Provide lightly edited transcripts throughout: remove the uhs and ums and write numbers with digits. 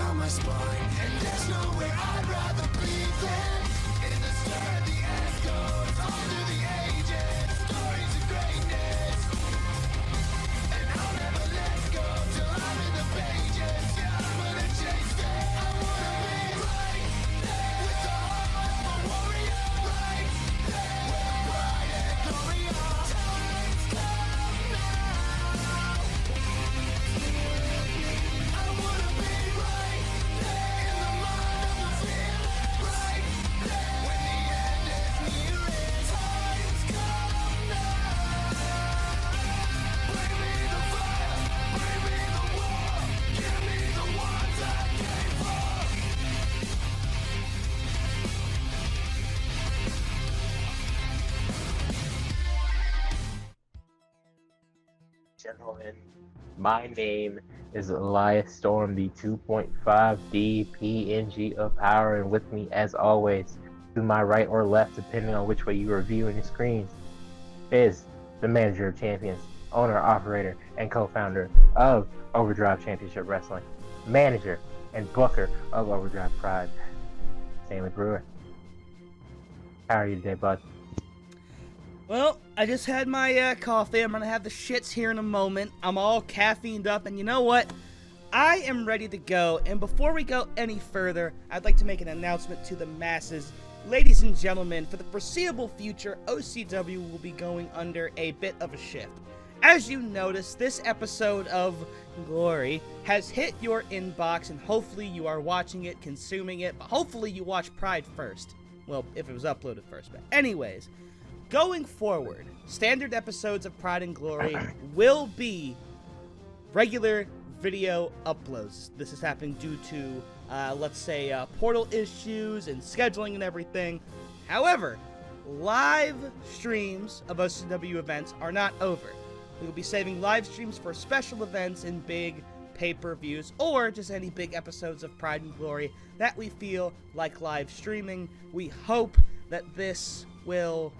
down my spine, and there's nowhere I'd rather be than in the stir the end goes on through the ages, stories of greatness, and I'll never let go till I'm in the pages. Yeah, I'm gonna chase it. I wanna be right there with the heart of a warrior, right there with the pride and glory of times come now. I wanna be right there in the mind of the fear, right there when the end is near and times come now. Bring me the fire, bring me the war, give me the ones I came for. Gentlemen, my name is Elias Storm, the 2.5D PNG of power, and with me, as always, to my right or left, depending on which way you are viewing the screens, is the manager of champions, owner, operator, and co-founder of Overdrive Championship Wrestling, manager and booker of Overdrive Pride, Stanley Brewer. How are you today, bud? Well, I just had my coffee. I'm going to have the shits here in a moment. I'm all caffeined up, and you know what? I am ready to go, and before we go any further, I'd like to make an announcement to the masses. Ladies and gentlemen, for the foreseeable future, OCW will be going under a bit of a shift. As you notice, this episode of Glory has hit your inbox, and hopefully you are watching it, consuming it, but hopefully you watch Pride first. Well, if it was uploaded first, but anyways. Going forward, standard episodes of Pride and Glory will be regular video uploads. This is happening due to, let's say, portal issues and scheduling and everything. However, live streams of OCW events are not over. We will be saving live streams for special events and big pay-per-views, or just any big episodes of Pride and Glory that we feel like live streaming. We hope that this will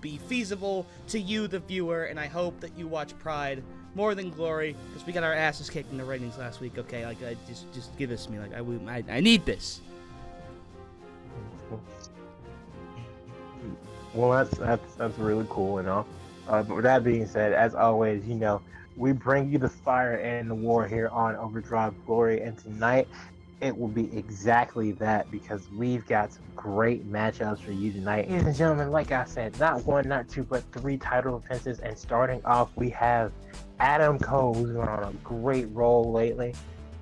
be feasible to you, the viewer, and I hope that you watch Pride more than Glory, because we got our asses kicked in the ratings last week. Okay, like, just give this to me. Like, I need this. Well, that's really cool and all. But with that being said, as always, you know, we bring you the fire and the war here on Overdrive Glory, and tonight it will be exactly that, because we've got some great matchups for you tonight. Ladies and gentlemen, like I said, not one, not two, but three title defenses. And starting off, we have Adam Cole, who's been on a great roll lately,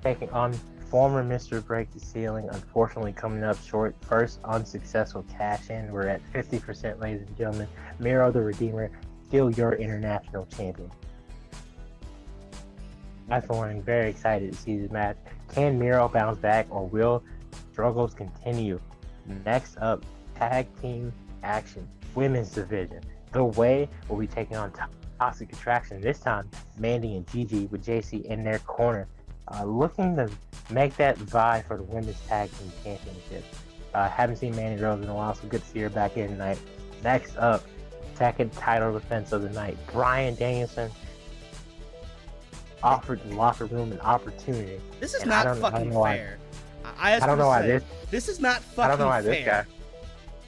taking on former Mr. Break the Ceiling, unfortunately coming up short. First unsuccessful cash-in. We're at 50%, ladies and gentlemen. Miro the Redeemer, still your international champion. I, for one, am very excited to see this match. Can Miro bounce back, or will struggles continue? Next up, tag team action, women's division. The Way will be taking on Toxic Attraction. This time, Mandy and Gigi with JC in their corner, looking to make that vie for the women's tag team championship. Haven't seen Mandy Rose in a while, so good to see her back here tonight. Next up, second title defense of the night, Bryan Danielson offered the locker room an opportunity. This is not fucking fair. I don't know why this is not fucking fair. I don't know why this guy.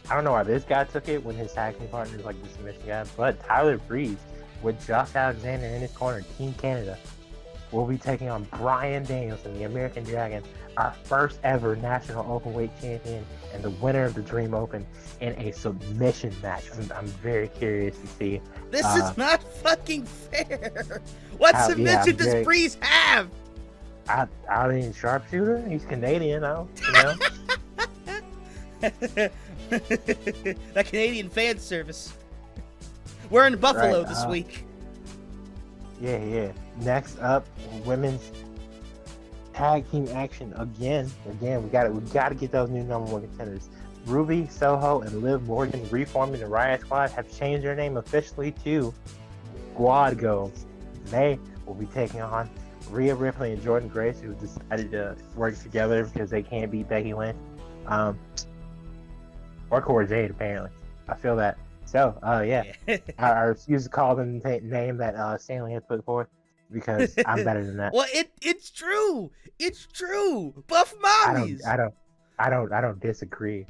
I don't know why this guy took it when his tag team partner is like the submission guy. But Tyler Breeze with Josh Alexander in his corner, Team Canada, will be taking on Bryan Danielson, the American Dragon, our first ever national openweight champion and the winner of the Dream Open, in a submission match. I'm very curious to see. This is not fucking fair. What submission does Breeze have? I mean, sharpshooter. He's Canadian, though. You know. That Canadian fan service. We're in Buffalo this week. Yeah. Next up, women's tag team action again. We got to get those new number one contenders. Ruby Soho and Liv Morgan, reforming the Riot Squad, have changed their name officially to Squad Goals. They will be taking on Rhea Ripley and Jordan Grace, who decided to work together because they can't beat Becky Lynch. Or Cora Jade, apparently. I feel that. So, yeah. I refuse to call them the name that Stanley had put forth. because I'm better than that. Well, it's true. It's true. Buff I mommies. don't disagree.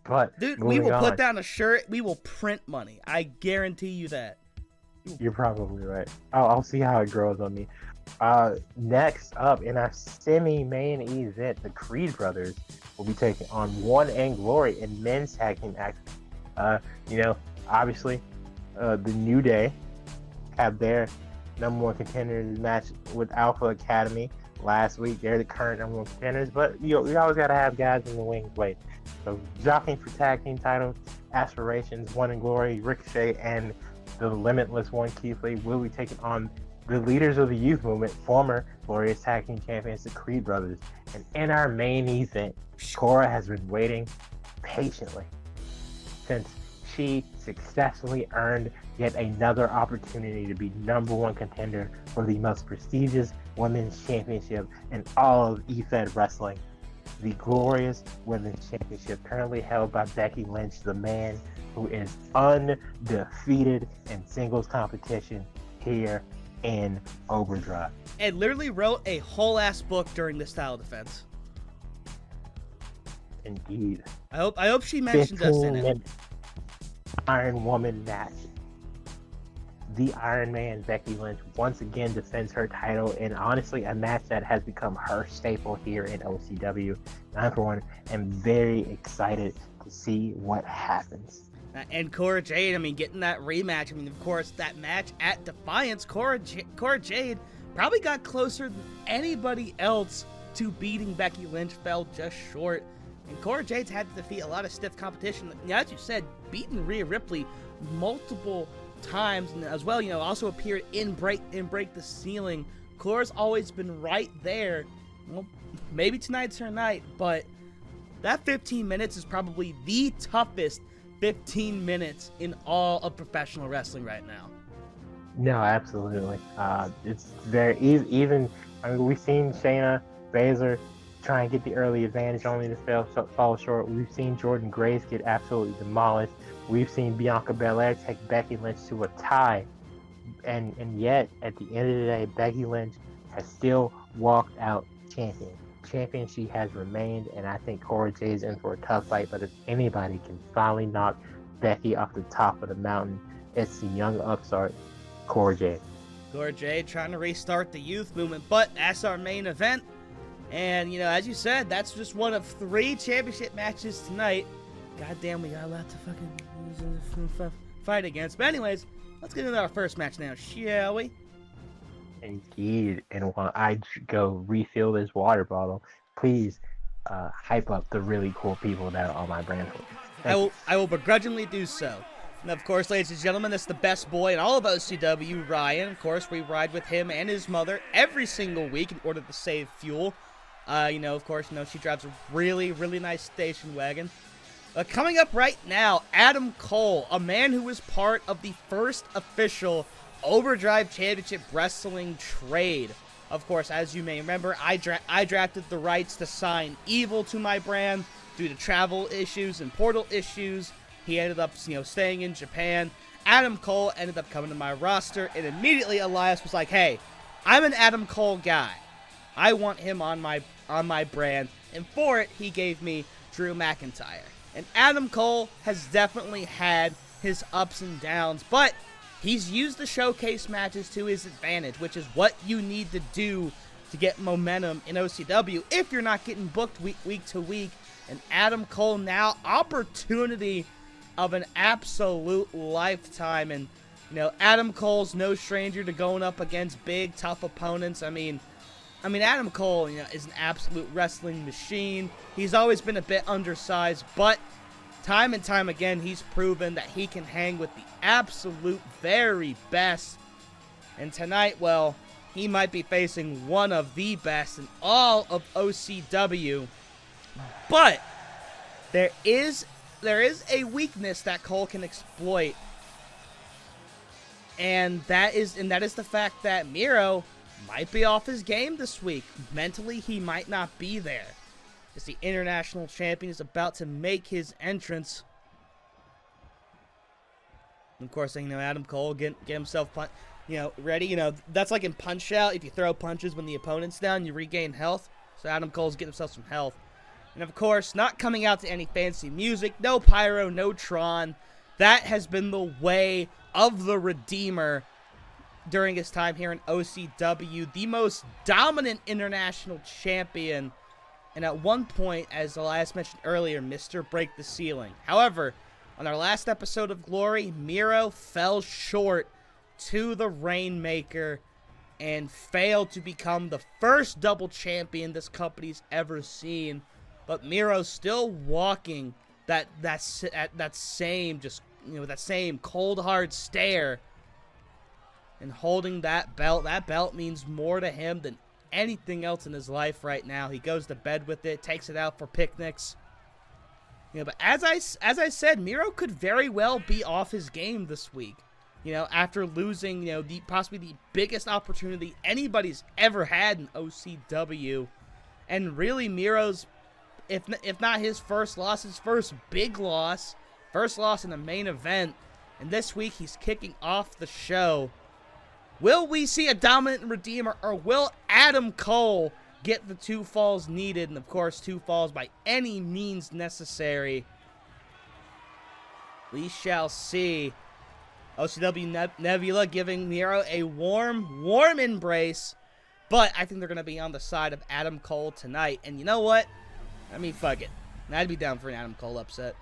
But Dude, we moving will put on, down a shirt. We will print money. I guarantee you that. you're probably right. I'll see how it grows on me. Next up in our semi-main event, the Creed brothers will be taking on One and Glory in men's tag team action. Obviously, the New Day have their number one contenders match with Alpha Academy last week. They're the current number one contenders, but we always got to have guys in the wings wait. So jockeying for tag team titles, aspirations, One and Glory, Ricochet, and the limitless one, Keith Lee, will be taking on the leaders of the youth movement, former Glorious Tag Team Champions, the Creed brothers. And in our main event, Cora has been waiting patiently since she successfully earned yet another opportunity to be number one contender for the most prestigious women's championship in all of EFED wrestling. The Glorious Women's Championship, currently held by Becky Lynch, the man who is undefeated in singles competition here in Overdrive. And literally wrote a whole ass book during this title defense. Indeed. I hope she mentions us in it. Iron Woman match. The Iron Man, Becky Lynch, once again defends her title in honestly a match that has become her staple here in OCW. And I, for one, am very excited to see what happens. And Cora Jade, getting that rematch. Of course, that match at Defiance, Cora Jade probably got closer than anybody else to beating Becky Lynch, fell just short. And Cora Jade's had to defeat a lot of stiff competition. As you said, beaten Rhea Ripley multiple times, and as well, also appeared in Break the Ceiling. Cora's always been right there. Well, maybe tonight's her night, but that 15 minutes is probably the toughest 15 minutes in all of professional wrestling right now. No, absolutely. It's very even. We've seen Shayna Baszler try and get the early advantage, only to fall short. We've seen Jordan Grace get absolutely demolished. We've seen Bianca Belair take Becky Lynch to a tie, and yet at the end of the day, Becky Lynch has still walked out champion. Champion she has remained, and I think Cora Jade's in for a tough fight. But if anybody can finally knock Becky off the top of the mountain, it's the young upstart, Cora Jade. Cora Jade trying to restart the youth movement, but that's our main event. And as you said, that's just one of 3 championship matches tonight. Goddamn, we got a lot to fucking fight against. But anyways, let's get into our first match now, shall we? Indeed. And while I go refill this water bottle, please hype up the really cool people that are on my brand. I will begrudgingly do so. And of course, ladies and gentlemen, that's the best boy in all of OCW, Ryan. Of course, we ride with him and his mother every single week in order to save fuel. Of course, she drives a really, really nice station wagon. Coming up right now, Adam Cole, a man who was part of the first official Overdrive Championship Wrestling trade. Of course, as you may remember, I drafted the rights to sign Evil to my brand due to travel issues and portal issues. He ended up, staying in Japan. Adam Cole ended up coming to my roster, and immediately Elias was like, "Hey, I'm an Adam Cole guy. I want him on my brand." And for it, he gave me Drew McIntyre. And Adam Cole has definitely had his ups and downs, but he's used the showcase matches to his advantage, which is what you need to do to get momentum in OCW if you're not getting booked week to week. And Adam Cole now, opportunity of an absolute lifetime. And, Adam Cole's no stranger to going up against big, tough opponents. Adam Cole, is an absolute wrestling machine. He's always been a bit undersized, but time and time again, he's proven that he can hang with the absolute very best. And tonight, well, he might be facing one of the best in all of OCW. But there is a weakness that Cole can exploit, and that is the fact that Miro might be off his game this week. Mentally, he might not be there, as the international champion is about to make his entrance. And of course, Adam Cole get himself punched. ready. That's like in Punch-Out. If you throw punches when the opponent's down, you regain health. So Adam Cole's getting himself some health. And of course, not coming out to any fancy music, no pyro, no Tron. That has been the way of the Redeemer during his time here in OCW. The most dominant international champion. And at one point, as Elias mentioned earlier, Mr. Break the Ceiling. However, on our last episode of Glory, Miro fell short to the Rainmaker and failed to become the first double champion this company's ever seen. But Miro's still walking that same that same cold hard stare and holding that belt. That belt means more to him than anything else in his life right now. He goes to bed with it, takes it out for picnics. But as I said, Miro could very well be off his game this week. After losing, possibly the biggest opportunity anybody's ever had in OCW. And really Miro's, if not his first loss, his first big loss. First loss in the main event. And this week he's kicking off the show. Will we see a dominant Redeemer, or will Adam Cole get the 2 falls needed? And of course, 2 falls by any means necessary. We shall see. OCW Nebula giving Miro a warm embrace. But I think they're going to be on the side of Adam Cole tonight. And you know what? I mean, fuck it. I'd be down for an Adam Cole upset.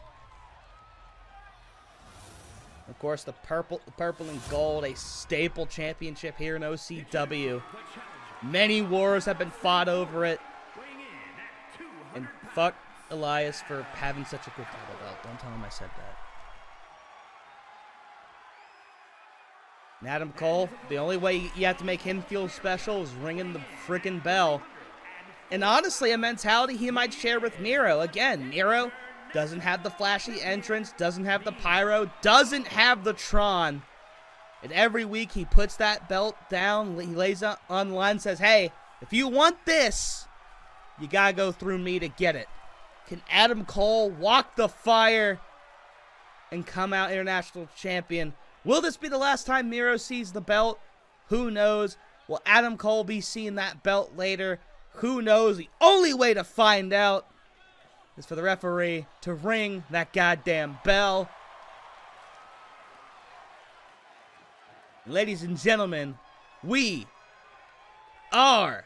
Of course, the purple and gold, a staple championship here in OCW. Many wars have been fought over it. And fuck Elias for having such a good title belt. Don't tell him I said that. And Adam Cole, the only way you have to make him feel special is ringing the freaking bell. And honestly, a mentality he might share with Miro. Again, Miro doesn't have the flashy entrance, doesn't have the pyro, doesn't have the Tron. And every week he puts that belt down, he lays it on the line and says, hey, if you want this, you gotta go through me to get it. Can Adam Cole walk the fire and come out international champion? Will this be the last time Miro sees the belt? Who knows? Will Adam Cole be seeing that belt later? Who knows? The only way to find out is for the referee to ring that goddamn bell. Ladies and gentlemen, we are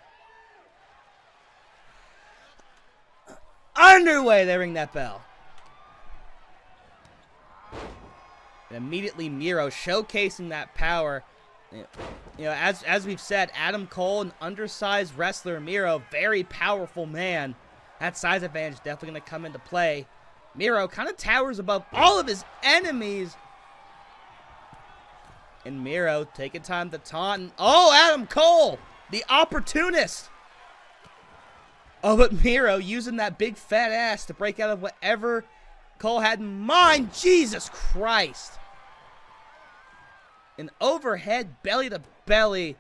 underway. They ring that bell. And immediately Miro showcasing that power. As we've said, Adam Cole, an undersized wrestler, Miro, very powerful man. That size advantage definitely going to come into play. Miro kind of towers above all of his enemies. And Miro taking time to taunt. Oh, Adam Cole, the opportunist. Oh, but Miro using that big fat ass to break out of whatever Cole had in mind. Jesus Christ. An overhead belly to belly.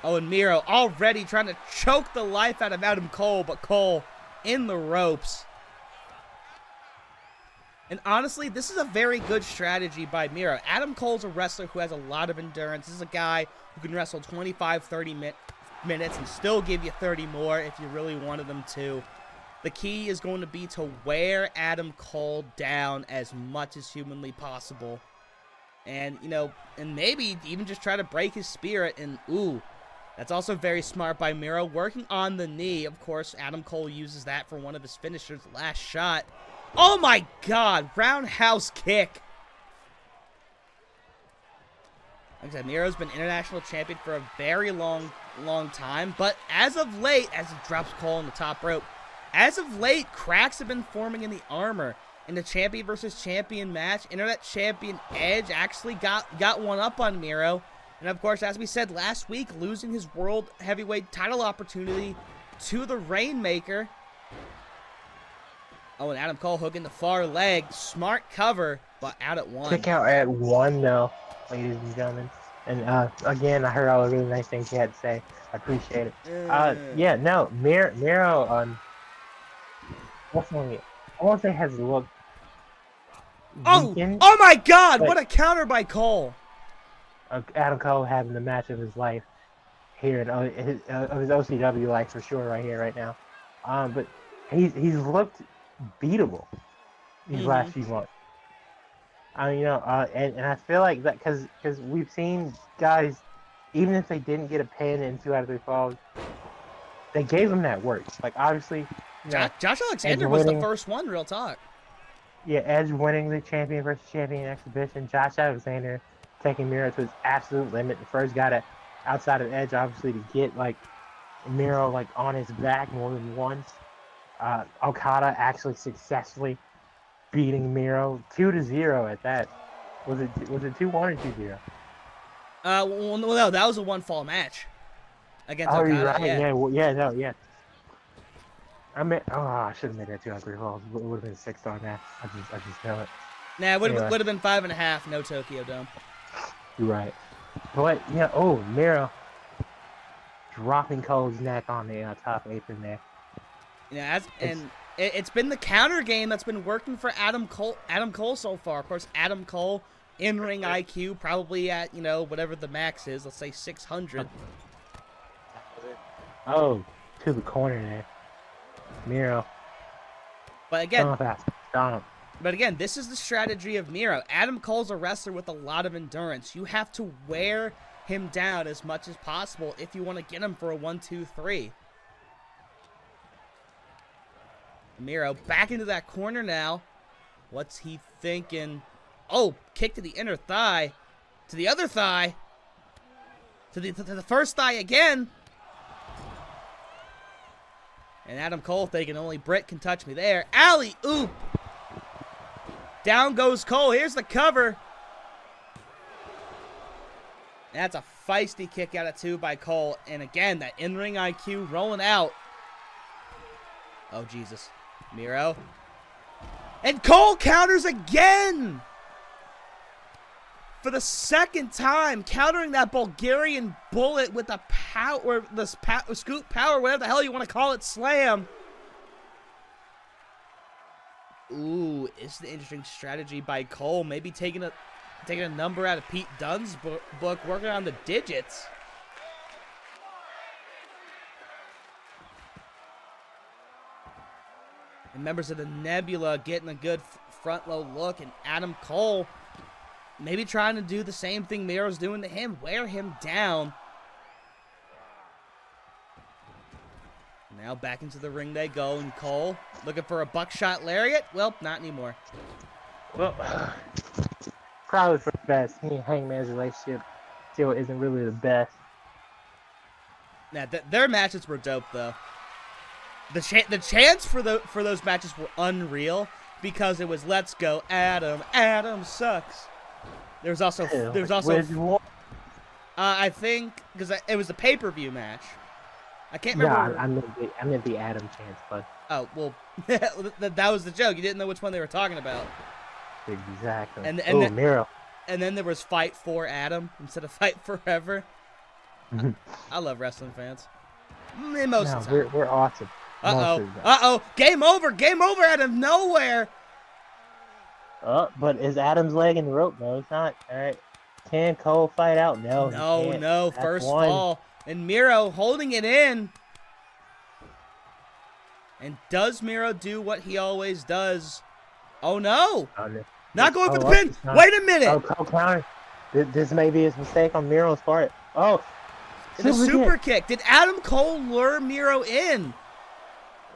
Oh, and Miro already trying to choke the life out of Adam Cole, but Cole in the ropes. And honestly, this is a very good strategy by Miro. Adam Cole's a wrestler who has a lot of endurance. This is a guy who can wrestle 25, 30 minutes and still give you 30 more if you really wanted them to. The key is going to be to wear Adam Cole down as much as humanly possible. And, and maybe even just try to break his spirit. And, ooh, that's also very smart by Miro. Working on the knee. Of course, Adam Cole uses that for one of his finishers. Last shot. Oh, my God. Roundhouse kick. Like I said, Miro's been international champion for a very long time. But as of late, as he drops Cole on the top rope, as of late, cracks have been forming in the armor. In the champion versus champion match, Internet Champion Edge actually got one up on Miro. And of course, as we said last week, losing his World Heavyweight title opportunity to the Rainmaker. Oh, and Adam Cole hooking the far leg. Smart cover, but out at 1. Kick out at 1, though, ladies and gentlemen. And again, I heard all the really nice things you had to say. I appreciate it. Yeah, no, Miro, definitely, I won't say has looked Oh, weakened, oh my God! but What a counter by Cole! Adam Cole having the match of his life here in of his OCW life for sure, right here, right now. But he's looked beatable these last few months. And I feel like that because we've seen guys, even if they didn't get a pin in 2 out of 3 falls, they gave him that work. Like obviously, Josh Alexander was the first one. Real talk. Yeah, Edge winning the champion versus champion exhibition. Josh Alexander taking Miro to his absolute limit. The first guy outside of Edge, obviously, to get like Miro like on his back more than once. Okada actually successfully beating Miro 2-0 at that. Was it 2-1 or 2-0? Well, no, that was a 1-fall match against Oh, Okada. you're right. Yeah. Yeah. I should have made that 2 out of 3 falls. It would have been a 6-star match. I just know it. Nah, it would have been 5.5. No Tokyo Dome. You're right. But Miro dropping Cole's neck on the top apron there. It's been the counter game that's been working for Adam Cole so far. Of course, Adam Cole in-ring IQ probably at whatever the max is. Let's say 600. Oh, to the corner there, Miro. But again, Stomp. But again, this is the strategy of Miro. Adam Cole's a wrestler with a lot of endurance. You have to wear him down as much as possible if you want to get him for a 1-2-3. Miro back into that corner now. What's he thinking? Oh, kick to the inner thigh. To the other thigh. To the first thigh again. And Adam Cole thinking only Britt can touch me there. Alley-oop. Down goes Cole. Here's the cover. That's a feisty kick out of 2 by Cole. And again, that in-ring IQ rolling out. Oh, Jesus. Miro. And Cole counters again! For the second time, countering that Bulgarian bullet with a power, scoop power, whatever the hell you want to call it, slam. Ooh, it's an interesting strategy by Cole. Maybe taking a number out of Pete Dunne's book, working on the digits. And members of the Nebula getting a good front low look, and Adam Cole maybe trying to do the same thing Miro's doing to him, wear him down. Now back into the ring they go, and Cole looking for a buckshot lariat. Well, not anymore. Well, probably for the best. He and Hangman's relationship still isn't really the best. Now, their matches were dope, though. The chants for those matches were unreal because it was "Let's go, Adam. Adam sucks." There's also I think because it was a pay-per-view match. I can't remember. Yeah, I meant the Adam chants, but oh well, that was the joke. You didn't know which one they were talking about. Exactly. And Miro. And then there was "Fight for Adam" instead of "Fight Forever." I love wrestling fans. Most of the time. We're awesome. Uh-oh. Game over out of nowhere. But is Adam's leg in the rope? No, it's not. All right. Can Cole fight out? No. No. First fall. And Miro holding it in. And does Miro do what he always does? Oh, no. Not going for the pin. Wait a minute. Oh, Cole counter. This may be his mistake on Miro's part. Oh. The super kick. Did Adam Cole lure Miro in?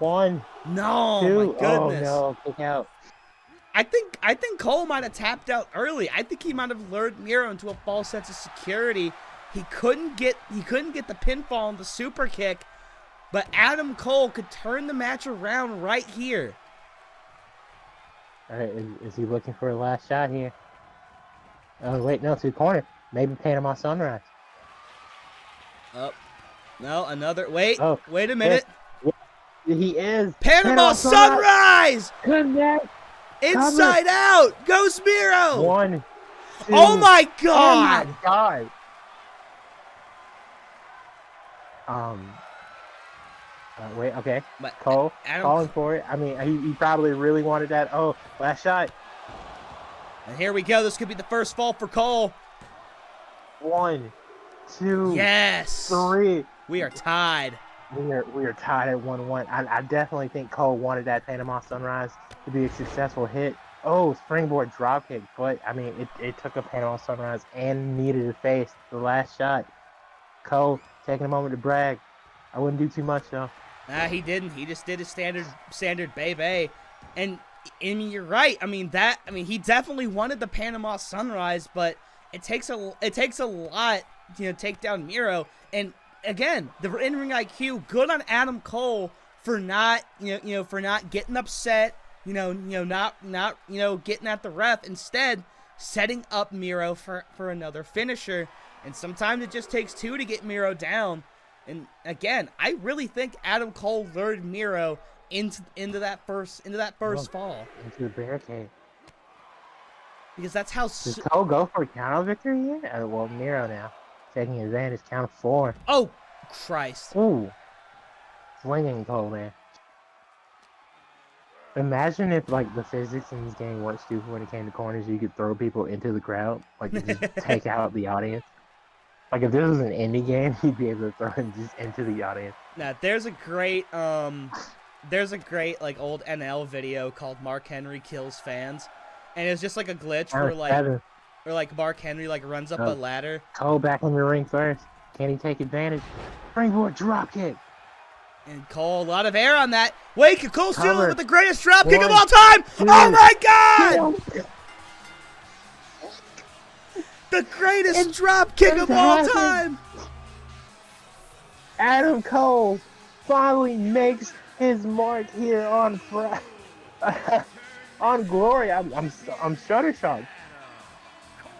1, no, 2. My goodness. Oh, no, kick out. I think Cole might have tapped out early. I think he might have lured Miro into a false sense of security. He couldn't get the pinfall on the super kick, but Adam Cole could turn the match around right here. All right, is he looking for a last shot here? Oh, wait, no, to the corner. Maybe Panama Sunrise. Oh, no, another. Wait a minute. Yes. He is. Panama Sunrise! Connect. Inside out! Goes Miro! 1, 2. Oh my God! Oh my God! Wait, okay. But Cole, calling for it. I mean, he probably really wanted that. Oh, last shot. And here we go. This could be the first fall for Cole. 1, 2, Yes. 3. We are tied. We are tied at 1-1. I definitely think Cole wanted that Panama Sunrise to be a successful hit. Oh, springboard dropkick. But, I mean, it took a Panama Sunrise and needed to face the last shot. Cole taking a moment to brag. I wouldn't do too much, though. Nah, he didn't. He just did his standard baby. And I mean, you're right. I mean, he definitely wanted the Panama Sunrise, but it takes a lot, take down Miro. And again, the in-ring IQ, good on Adam Cole for not, for not getting upset, not getting at the ref. Instead, setting up Miro for another finisher. And sometimes it just takes two to get Miro down. And again, I really think Adam Cole lured Miro into that first fall. Into the barricade. Because that's how. Does Cole go for a count victory here? Well, Miro now taking advantage. Count of 4. Oh, Christ! Ooh, swinging Cole, man. Imagine if like the physics in this game weren't stupid when it came to corners. You could throw people into the crowd, like just take out the audience. Like if this was an indie game, you'd be able to throw him just into the audience. Now there's a great like old NL video called Mark Henry Kills Fans, and it's just like a glitch where like Mark Henry like runs up a ladder. Cole back in the ring first. Can he take advantage? Springboard dropkick. And Cole, a lot of air on that. Wait, can Cole steal it with the greatest dropkick of 1, all time? 2, Oh my God! The greatest dropkick of all time. Adam Cole finally makes his mark here on on Glory. I'm shuttershocked.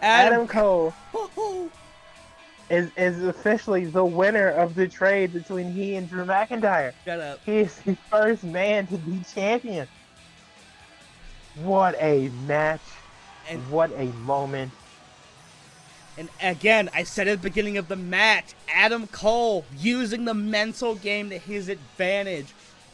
Adam Cole is officially the winner of the trade between he and Drew McIntyre. Shut up. He is the first man to be champion. What a match. And what a moment. And again, I said at the beginning of the match, Adam Cole using the mental game to his advantage.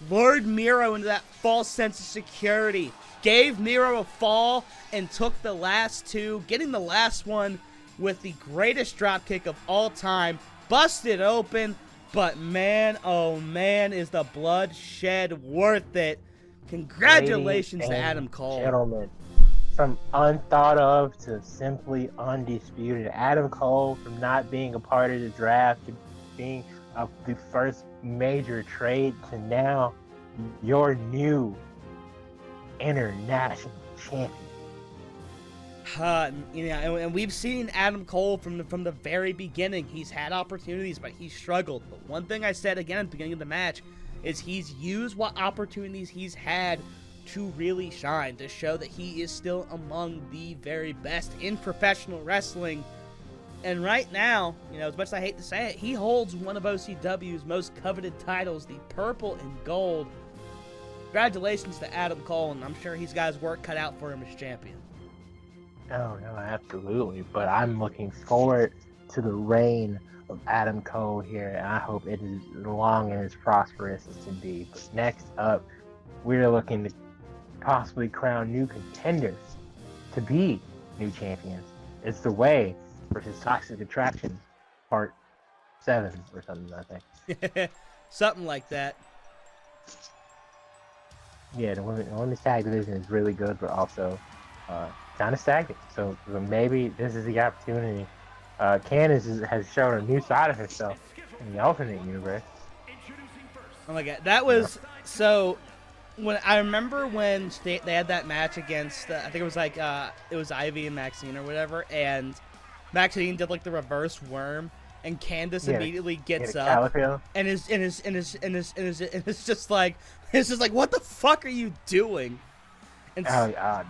Lured Miro into that false sense of security. Gave Miro a fall and took the last two, getting the last one with the greatest dropkick of all time. Busted open, but man, oh man, is the bloodshed worth it. Congratulations to Adam Cole. Gentlemen, from unthought of to simply undisputed. Adam Cole, from not being a part of the draft to being the first major trade to now your new international champion. And we've seen Adam Cole from the very beginning. He's had opportunities, but he's struggled. But one thing I said again at the beginning of the match is he's used what opportunities he's had to really shine, to show that he is still among the very best in professional wrestling. And right now, as much as I hate to say it, he holds one of OCW's most coveted titles, the purple and gold. Congratulations to Adam Cole, and I'm sure he's got his work cut out for him as champion. Oh, no, absolutely. But I'm looking forward to the reign of Adam Cole here, and I hope it is long and as prosperous as can be. But next up, we're looking to possibly crown new contenders to be new champions. It's the Way versus Toxic Attraction, Part 7 or something, I think. Something like that. Yeah, the women's tag division is really good, but also kind of stagnant. So maybe this is the opportunity. Candice has shown a new side of herself in the alternate universe. Oh my God, that was so. When I remember when they had that match against, I think it was like it was Ivy and Maxine or whatever, and Maxine did like the reverse worm, and Candice immediately gets up and is just like what the fuck are you doing? And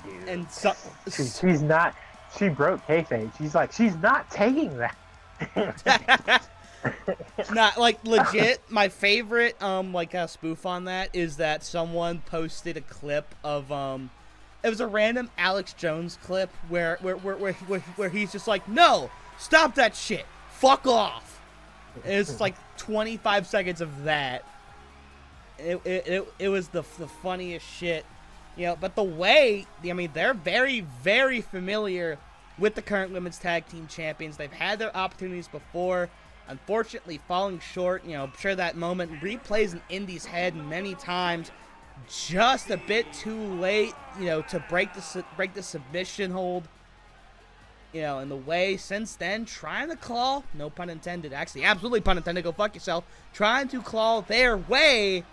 dude. And so, she's not. She broke kayfabe. She's not taking that. Not like legit. My favorite a spoof on that is that someone posted a clip of it was a random Alex Jones clip where he's just like, no, stop that shit, fuck off. And it's like 25 seconds of that. It was the funniest shit, But the Way, I mean, they're very, very familiar with the current women's tag team champions. They've had their opportunities before, unfortunately falling short. I'm sure that moment replays in Indy's head many times. Just a bit too late, to break the submission hold. In the way since then, trying to claw, no pun intended, actually, absolutely pun intended, go fuck yourself, trying to claw their way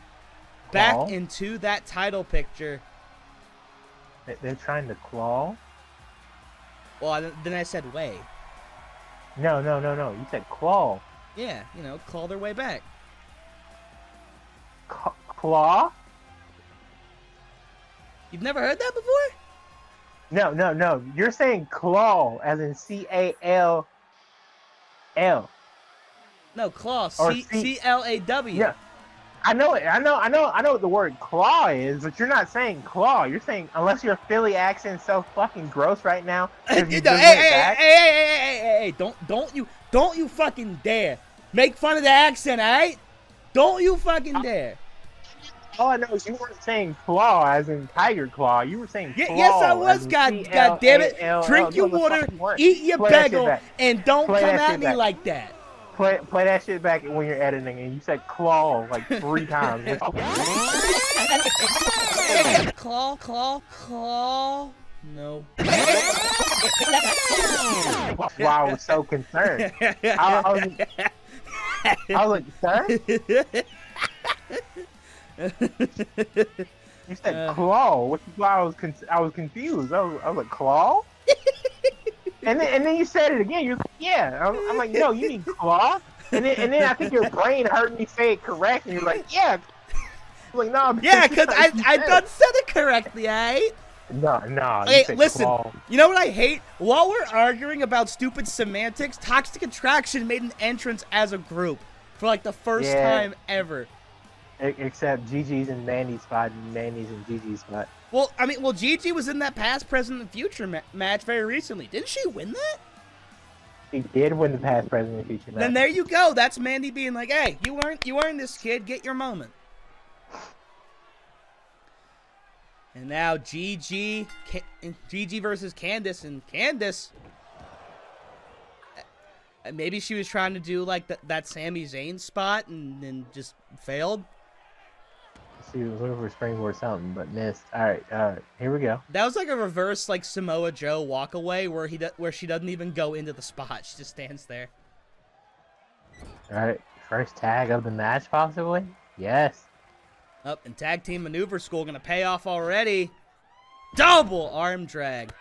back into that title picture. They're trying to claw? Well, then I said way. No. You said claw. Yeah, claw their way back. Claw? You've never heard that before? No. You're saying claw as in CALL. No, claw. Or CLAW. Yeah. I know it. I know what the word claw is, but you're not saying claw. You're saying, unless your Philly accent's so fucking gross right now. Hey, don't you fucking dare make fun of the accent, alright? Don't you fucking dare. All I know is you weren't saying claw as in tiger claw. You were saying claw. Yes, I was. God damn it! Drink your water, eat your bagel, and don't come at me like that. Play that shit back when you're editing, and you said claw like 3 times. Claw. No. That's why I was so concerned. I was like, sir? You said claw, which is why I was confused. I was like, claw? and then you said it again. You're like, yeah. I'm like, no, you mean claw? And then I think your brain heard me say it correct, and you're like, yeah. I'm like, no. Yeah, because I done said it correctly, right? No. Hey, listen. Claw. You know what I hate? While we're arguing about stupid semantics, Toxic Attraction made an entrance as a group for like the first time ever. Except Gigi's and Mandy's spot, and Mandy's and Gigi's spot. Well, Gigi was in that past, present, and future match very recently. Didn't she win that? She did win the past, present, and future match. Then there you go. That's Mandy being like, hey, you earned this, kid. Get your moment. And now Gigi versus Candice, and Candice, maybe she was trying to do like that Sami Zayn spot and then just failed. She was looking for a springboard something, but missed. All right, here we go. That was like a reverse like Samoa Joe walk away where she doesn't even go into the spot. She just stands there. All right, first tag of the match possibly. Yes. Up and tag team maneuver school gonna pay off already. Double arm drag.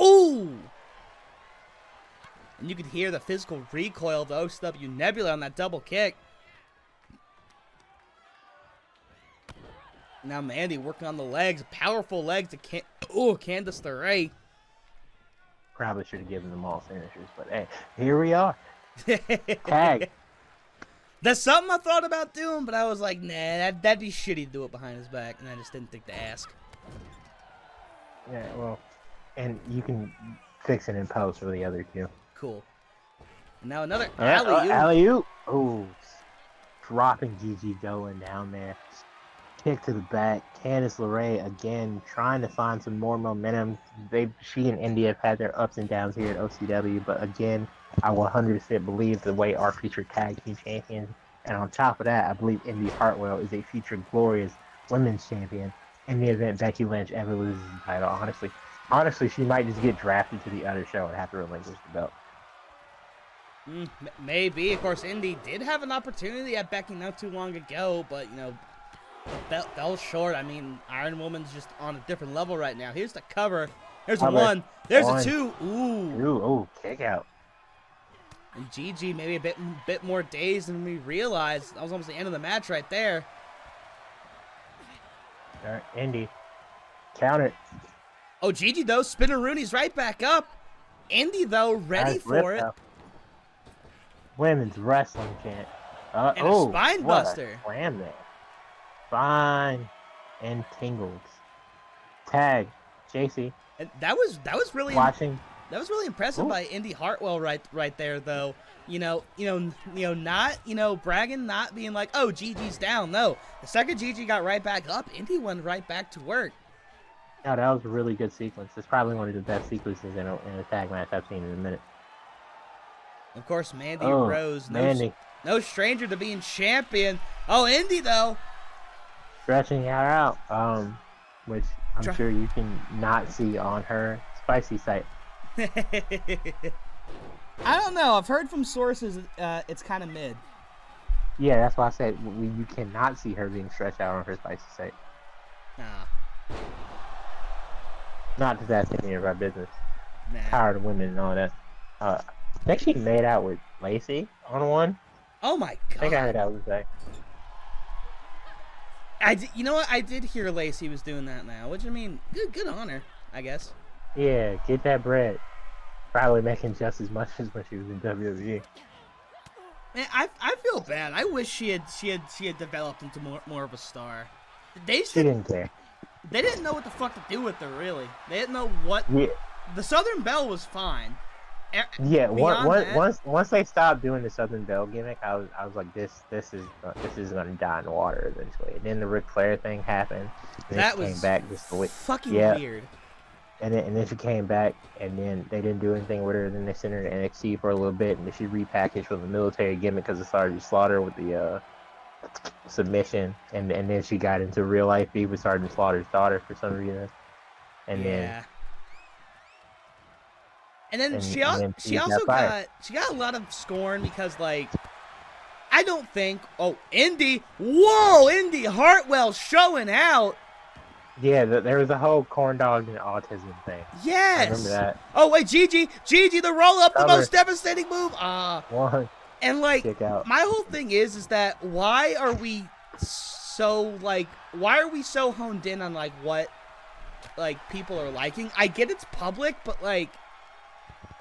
Ooh. And you could hear the physical recoil of the OCW Nebula on that double kick. Now Mandy working on the legs, powerful legs to Candice LeRae. Probably should have given them all finishers, but hey, here we are. Tag. That's something I thought about doing, but I was like, nah, that'd be shitty to do it behind his back, and I just didn't think to ask. Yeah, well, and you can fix it in post for the other two. Cool. And now another alley-oop. Alley-oop. Ooh, dropping Gigi going down there. Kick to the back. Candice LeRae again trying to find some more momentum. She and Indy have had their ups and downs here at OCW, but again, I 100% believe the way our future tag team champions. And on top of that, I believe Indy Hartwell is a future glorious women's champion in the event Becky Lynch ever loses the title. Honestly, she might just get drafted to the other show and have to relinquish the belt. Maybe. Of course, Indy did have an opportunity at Becky not too long ago, but, fell short. Iron Woman's just on a different level right now. Here's the cover. There's a one. There's a two. Ooh, kick out. And Gigi maybe a bit more dazed than we realized. That was almost the end of the match right there. All right, Indy. Count it. Oh, Gigi, though, Spinnerooni's right back up. Indy, though, ready for it. Women's wrestling chant. And a spine buster. Slam there. Spine and tingles. Tag. JC. And that was really watching. That was really impressive by Indy Hartwell right there, though. Not bragging, not being like, oh, Gigi's down. No, the second Gigi got right back up, Indy went right back to work. No, that was a really good sequence. It's probably one of the best sequences in a tag match I've seen in a minute. Of course, Mandy Oh, Rose, Mandy. no stranger to being champion. Oh, Indy though. Stretching her out, which I'm sure you can not see on her spicy site. I don't know. I've heard from sources it's kind of mid. Yeah, that's why I said you cannot see her being stretched out on her spicy site. Nah. Not that that's any of our business. Nah. Tired of women and all that. I think she made out with Lacey on one. Oh my god. I think I heard that was like. You know what? I did hear Lacey was doing that now, which I mean, good on her, I guess. Yeah, get that bread. Probably making just as much as when she was in WWE. Man, I feel bad. I wish she had developed into more of a star. She didn't care. They didn't know what the fuck to do with her, really. They didn't know what. Yeah. The Southern Belle was fine. Yeah, once they stopped doing the Southern Belle gimmick, I was like, this is gonna die in the water eventually. And then the Ric Flair thing happened. And that then she was came back just fucking weird. And then she came back, and then they didn't do anything with her. And then they sent her to NXT for a little bit, and then she repackaged with a military gimmick because of Sergeant Slaughter with the submission, and then she got into real life beef with Sergeant Slaughter's daughter for some reason, and then she also got a lot of scorn because, like, I don't think Indy Hartwell showing out. Yeah, there was a whole corn dog and autism thing. Yes, I remember that. Oh wait, Gigi, the roll up, the most devastating move. One. And like, my whole thing is that why are we so honed in on like what like people are liking? I get it's public, but like,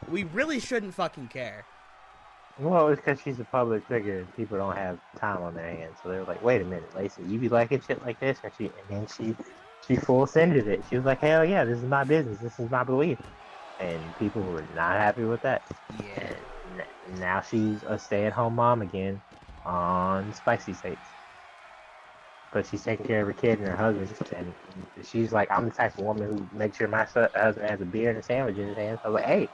we really shouldn't fucking care. Well, it's because she's a public figure and people don't have time on their hands. So they're like, wait a minute, Lacey, you be liking shit like this? And then she full sended it. She was like, hell yeah, this is my business. This is my belief. And people were not happy with that. Yeah. And now she's a stay-at-home mom again on spicy states. But she's taking care of her kid and her husband. And she's like, I'm the type of woman who makes sure my husband has a beer and a sandwich in his hand. So I was like, hey,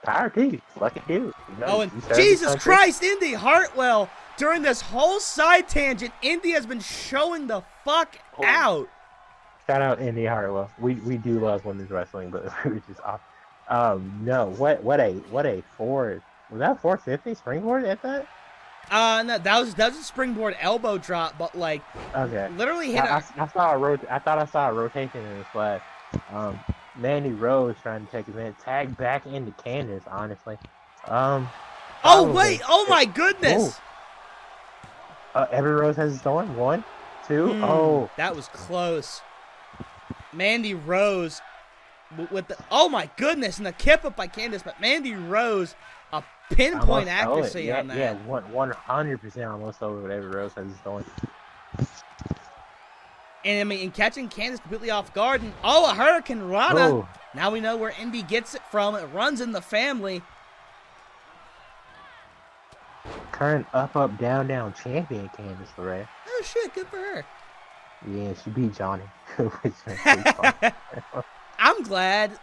power to you. Lucky dude. You know, and Jesus Christ, Indy Hartwell, during this whole side tangent, Indy has been showing the fuck out. Shout out Indy Hartwell. We do love women's wrestling, but we were just off. No, what a forward. Was that 450 springboard at that? No, that was a springboard elbow drop, but like, okay, literally hit. I thought I saw a rotation in his flash. Mandy Rose trying to take a minute, tag back into Candace. Honestly, oh wait, oh my goodness. Every Rose has its thorn. 1, 2. Oh, that was close. Mandy Rose with the oh my goodness, and the kip up by Candace, but Mandy Rose a pinpoint accuracy on that. Yeah, 100% almost over what every Rose has its thorn. And I mean, in catching Candace completely off guard, and a Hurricane Rana. Oh. Now we know where Indy gets it from. It runs in the family. Current up, down champion Candice LeRae. Oh shit, good for her. Yeah, she beat Johnny. Which fun. I'm glad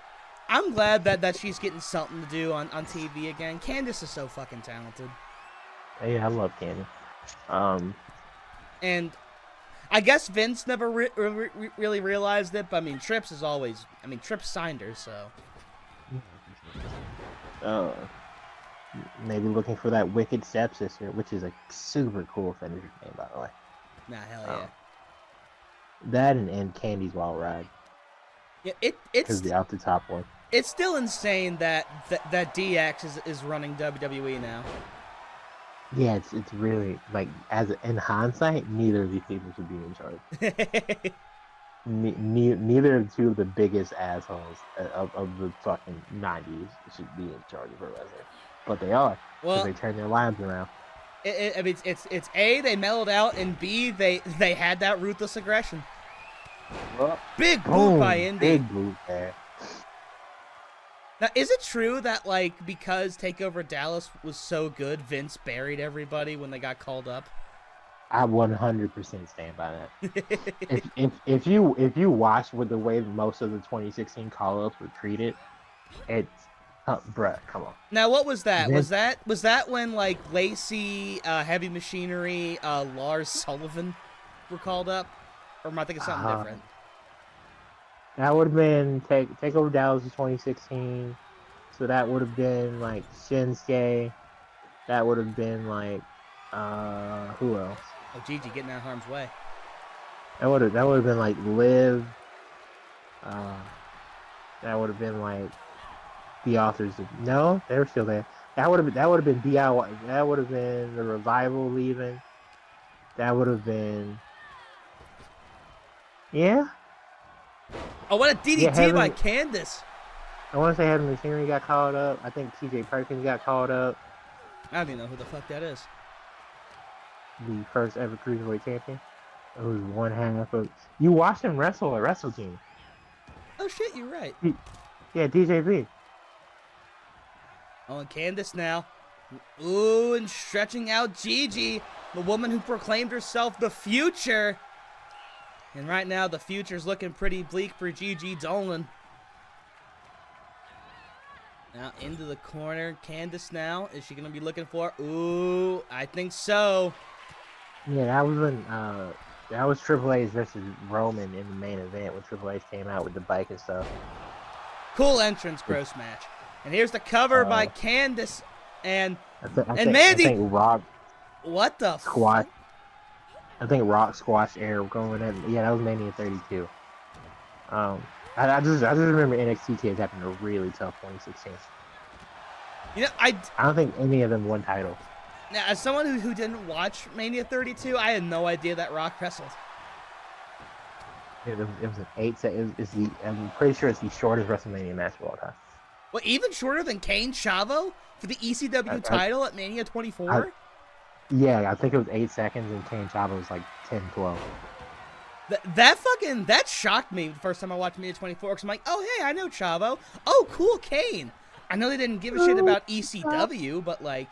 that she's getting something to do on TV again. Candice is so fucking talented. Yeah, I love Candice. And I guess Vince never really realized it, but I mean, Trips signed her, so. Maybe looking for that Wicked Stepsister, which is a super cool finisher name, by the way. Nah, hell yeah. That and Candy's Wild Ride. Yeah, it's the out the top one. It's still insane that DX is running WWE now. Yeah, it's really like in hindsight, neither of these people should be in charge. Neither of two of the biggest assholes of the fucking 90s should be in charge of her wrestling, but they are because they turn their lives around. I mean, it's A, they mellowed out, and B, they had that ruthless aggression. Well, big boot by Indy. Big boot there. Now, is it true that, like, because TakeOver Dallas was so good, Vince buried everybody when they got called up? I 100% stand by that. If you watch with the way most of the 2016 call-ups were treated, it's bruh, come on. Now, what was that? Vince, Was that when like Lacey, Heavy Machinery, Lars Sullivan were called up, or am I thinking something different? that would have been Takeover Dallas in 2016. So that would have been like Shinsuke. That would have been like who else? Oh, Gigi getting out of harm's way. That would have been like Liv. That would have been like the authors of no, they were still there. That would have been DIY. That would have been the Revival leaving. That would have been yeah. Oh, what a DDT by Candice. I want to say Heavy Machinery got called up. I think TJ Perkins got called up. I don't even know who the fuck that is. The first ever cruiserweight champion. It was one half of. You watched him wrestle at Wrestle Team. Oh shit, you're right. Yeah, DJP. Oh, and Candice now. Ooh, and stretching out Gigi, the woman who proclaimed herself the future. And right now, the future's looking pretty bleak for Gigi Dolan. Now into the corner, Candice now. Is she gonna be looking for? Ooh, I think so. Yeah, that was when that was Triple H versus Roman in the main event when Triple H came out with the bike and stuff. Cool entrance, gross match. And here's the cover by Candice and Mandy. I think Rock. What the squash? I think Rock squashed Air going in. Yeah, that was Mania 32. I just remember NXT kids having a really tough 2016. You know, I don't think any of them won titles. Now, as someone who didn't watch Mania 32, I had no idea that Rock wrestled. It was an 8 second. I'm pretty sure it's the shortest WrestleMania match of all time. Well, even shorter than Kane Chavo for the ECW title at Mania 24? Yeah, I think it was 8 seconds, and Kane Chavo was like 10, 12. That shocked me the first time I watched Mania 24, because I'm like, oh, hey, I know Chavo. Oh, cool, Kane. I know they didn't give a shit about ECW, but like...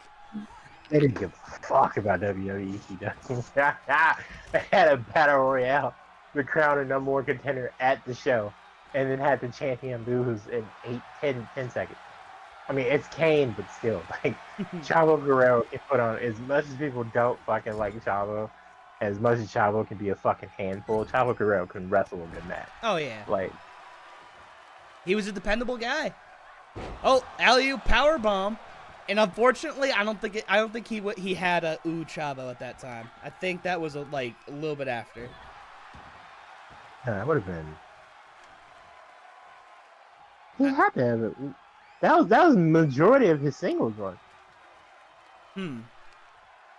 They didn't give a fuck about WWE ECW. They had a battle royale to crown a number one contender at the show, and then had the champion booze in 10 seconds. I mean, it's Kane, but still, like, Chavo Guerrero can put on, as much as people don't fucking like Chavo, as much as Chavo can be a fucking handful, Chavo Guerrero can wrestle a good match. Oh, yeah. Like, he was a dependable guy. Oh, alley-oop powerbomb. And unfortunately, I don't think he had a Chavo at that time. I think that was a little bit after. That would have been. He had to have it. That was the majority of his singles run. I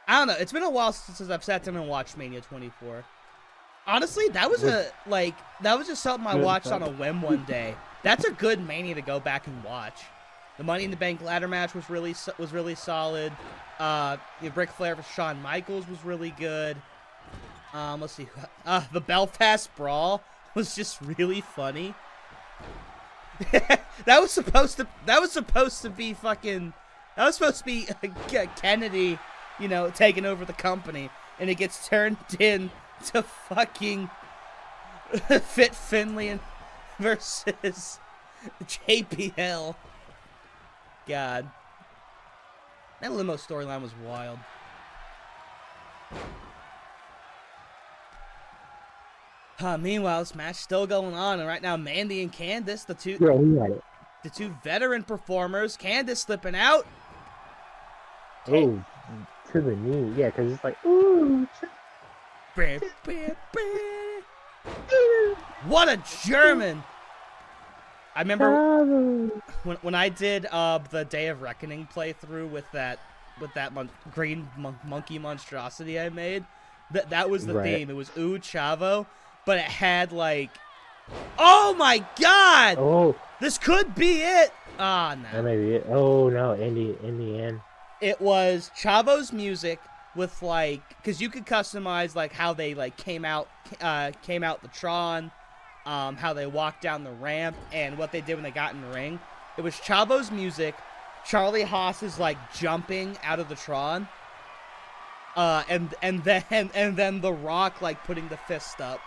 don't know. It's been a while since I've sat down and watched Mania 24. Honestly, that was just something I watched on a whim one day. That's a good Mania to go back and watch. The Money in the Bank ladder match was really solid. Ric Flair versus Shawn Michaels was really good. Let's see. The Belfast Brawl was just really funny. that was supposed to be Kennedy, taking over the company, and it gets turned into fucking Fit Finlay versus JPL. God. That limo storyline was wild. Meanwhile, this match still going on, and right now Mandy and Candice, the two veteran performers, Candice slipping out. Oh, to the knee, yeah, because it's like, ooh. What a German! I remember when I did the Day of Reckoning playthrough with that green monkey monstrosity I made. That was the theme. It was Chavo, but it had oh my god! Oh, this could be it. Ah, no. That may be it. Oh no, in the end, it was Chavo's music with because you could customize how they came out the Tron. How they walked down the ramp and what they did when they got in the ring. It was Chavo's music, Charlie Haas is jumping out of the Tron, and then The Rock like putting the fist up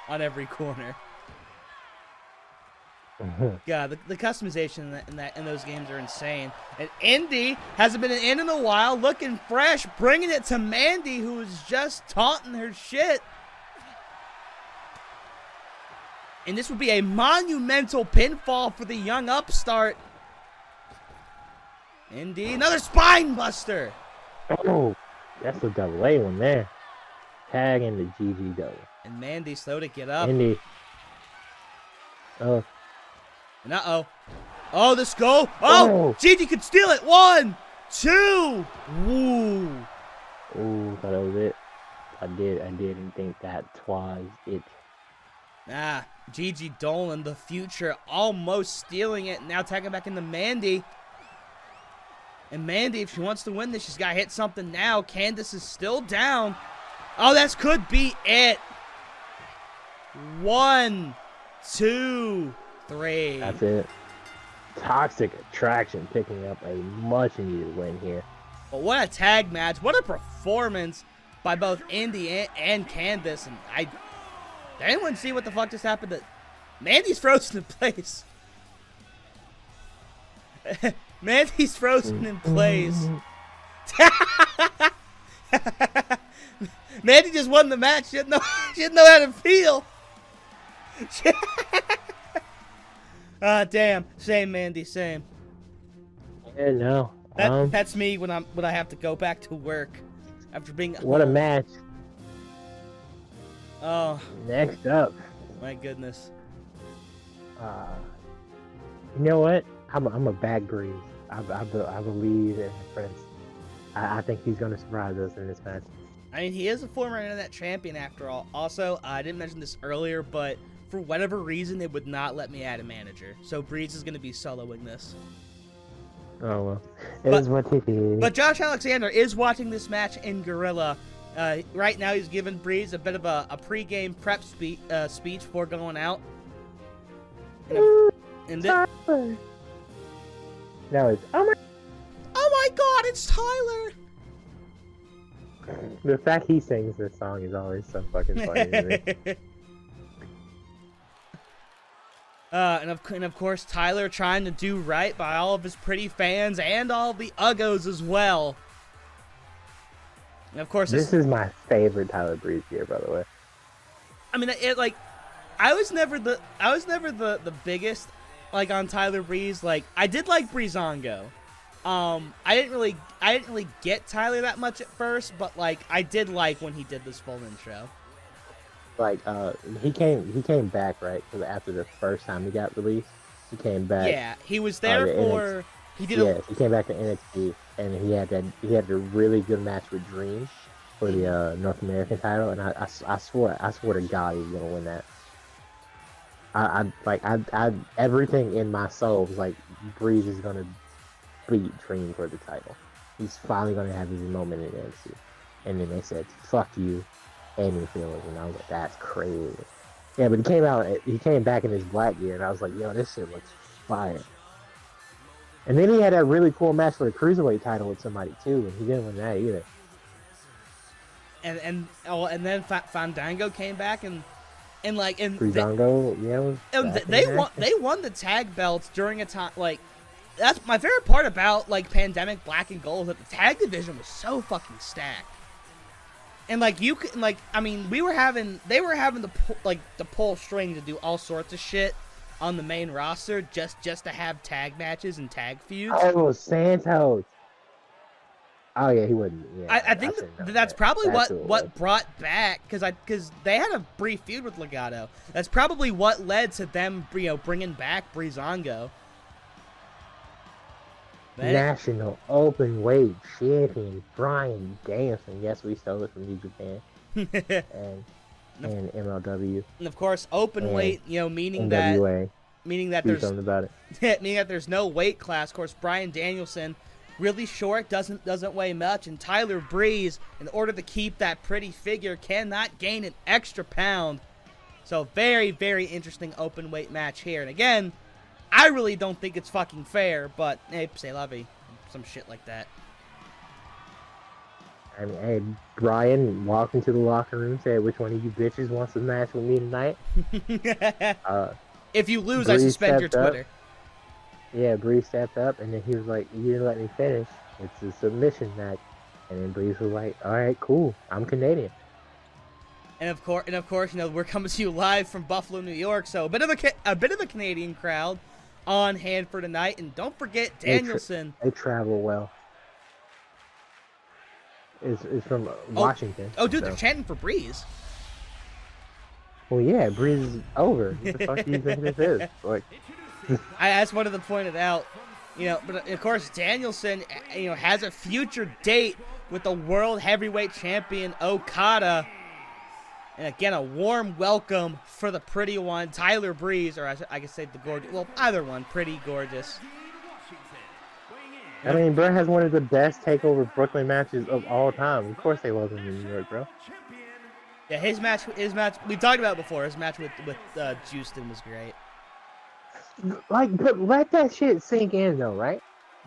on every corner. Yeah, the customization in those games are insane. And Indy hasn't been in a while, looking fresh, bringing it to Mandy, who was just taunting her shit. And this would be a monumental pinfall for the young upstart. Indy, another spine buster. Oh, that's a double A one there. Tag in the GG double. And Mandy slow to get up. Indy. Oh. And oh, this go. Oh, Gigi could steal it. 1, 2. Woo. Ooh, thought that was it. I didn't think that was it. Nah, Gigi Dolan, the future, almost stealing it. Now tagging back into Mandy. And Mandy, if she wants to win this, she's got to hit something now. Candice is still down. Oh, that could be it. 1, 2, 3. That's it. Toxic Attraction picking up a much needed win here. But what a tag match. What a performance by both Indy and Candice. And did anyone see what the fuck just happened? Mandy's frozen in place. Mandy's frozen in place. Mandy just won the match. She didn't know how to feel. Damn. Same, Mandy. Same. Yeah, no. That's me when I have to go back to work after being. What a match. Oh. Next up. My goodness. You know what? I'm a back Breeze. I believe in Prince. I think he's going to surprise us in this match. I mean, he is a former internet champion after all. Also, I didn't mention this earlier, but for whatever reason, they would not let me add a manager. So Breeze is going to be soloing this. Oh, well. It is what it is. But Josh Alexander is watching this match in Gorilla. Right now, he's giving Breeze a bit of a pre-game prep speech before going out. And Now it's, oh my God, it's Tyler! The fact he sings this song is always so fucking funny to me. And of course, Tyler trying to do right by all of his pretty fans and all the Uggos as well. And of course, this is my favorite Tyler Breeze gear, by the way. I mean, I was never the biggest on Tyler Breeze. I did like Breezango. I didn't really get Tyler that much at first, but I did like when he did this full intro. He came back, right? Because after the first time he got released, he came back. Yeah, he was there for. He came back to NXT, and he had a really good match with Dream for the North American title, and I swore to God he was gonna win that. I everything in my soul was like Breeze is gonna beat Dream for the title. He's finally gonna have his moment in NXT, and then they said fuck you. Amy feelings, and I was like, that's crazy. Yeah, but he came back in his black gear, and I was like, yo, this shit looks fire. And then he had that really cool match for the Cruiserweight title with somebody, too, and he didn't win that either. And then Fandango came back, and Breezango, they won the tag belts during a time, that's my favorite part about, Pandemic Black and Gold, that the tag division was so fucking stacked. And you could they were having to pull string to do all sorts of shit on the main roster just to have tag matches and tag feuds. Oh, Santos. Oh yeah, he wouldn't. Yeah, I think that's probably what brought back because they had a brief feud with Legado. That's probably what led to them bringing back Breezango. National Openweight Champion Bryan Danielson. Yes, we stole it from New Japan and MLW. And of course, Openweight, meaning NWA. that Do there's something about it. meaning that there's no weight class. Of course, Bryan Danielson, really short, doesn't weigh much, and Tyler Breeze, in order to keep that pretty figure, cannot gain an extra pound. So very, very interesting Openweight match here. And again, I really don't think it's fucking fair, but hey, c'est la vie. Some shit like that. I mean, hey, Brian walked into the locker room, said, "Which one of you bitches wants to match with me tonight?" If you lose, I Bree suspend your stepped up. Twitter. Yeah, Bree stepped up, and then he was like, "You didn't let me finish. It's a submission match." And then Breeze was like, "All right, cool. I'm Canadian." And of course, you know, we're coming to you live from Buffalo, New York, so a bit of a Canadian crowd on hand for tonight. And don't forget Danielson. They travel well. Is from Washington. Oh, dude, so. they're chanting for Breeze. Well, yeah, Breeze is over. What the fuck do you think this is? Like, I just wanted to point it out, you know. But of course, Danielson, you know, has a future date with the World Heavyweight Champion Okada. And again, a warm welcome for the pretty one, Tyler Breeze, or I could say the gorgeous. Well, either one, pretty gorgeous. I mean, Brett has one of the best takeover Brooklyn matches of all time. Of course, they love him in New York, bro. Yeah, his match. We talked about it before. His match with Houston was great. Like, but let that shit sink in, though, right?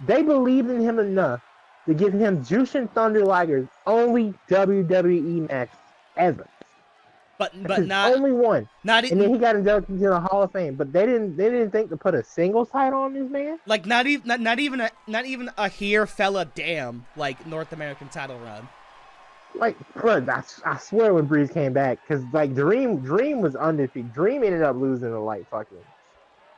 They believed in him enough to give him Jushin Thunder Liger's only WWE match ever. But That's not only one. Not and then he got inducted into the Hall of Fame. But they didn't think to put a singles title on this man. Like not even a here fella damn like North American title run. Like, bro, I swear when Breeze came back, because like Dream was undefeated. Dream ended up losing to like fucking,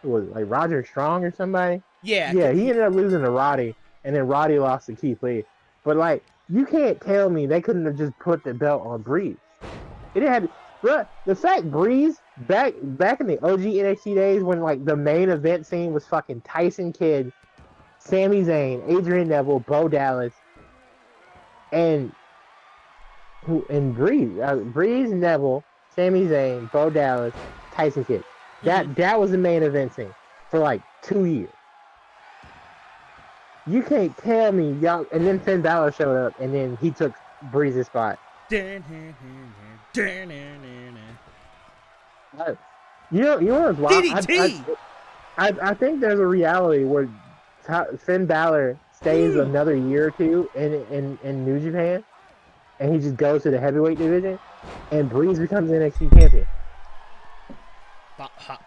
who was it, like Roger Strong or somebody? Yeah, he ended up losing to Roddy, and then Roddy lost to Keith Lee. But like, you can't tell me they couldn't have just put the belt on Breeze. It didn't have. Bruh, the fact Breeze back in the OG NXT days when like the main event scene was fucking Tyson Kidd, Sami Zayn, Adrian Neville, Bo Dallas, and Breeze, Neville, Sami Zayn, Bo Dallas, Tyson Kidd. That was the main event scene for like 2 years. You can't tell me y'all. And then Finn Balor showed up, and then he took Breeze's spot. You know what's wild? DDT! I think there's a reality where Finn Balor stays another year or two in New Japan, and he just goes to the heavyweight division, and Breeze becomes NXT champion.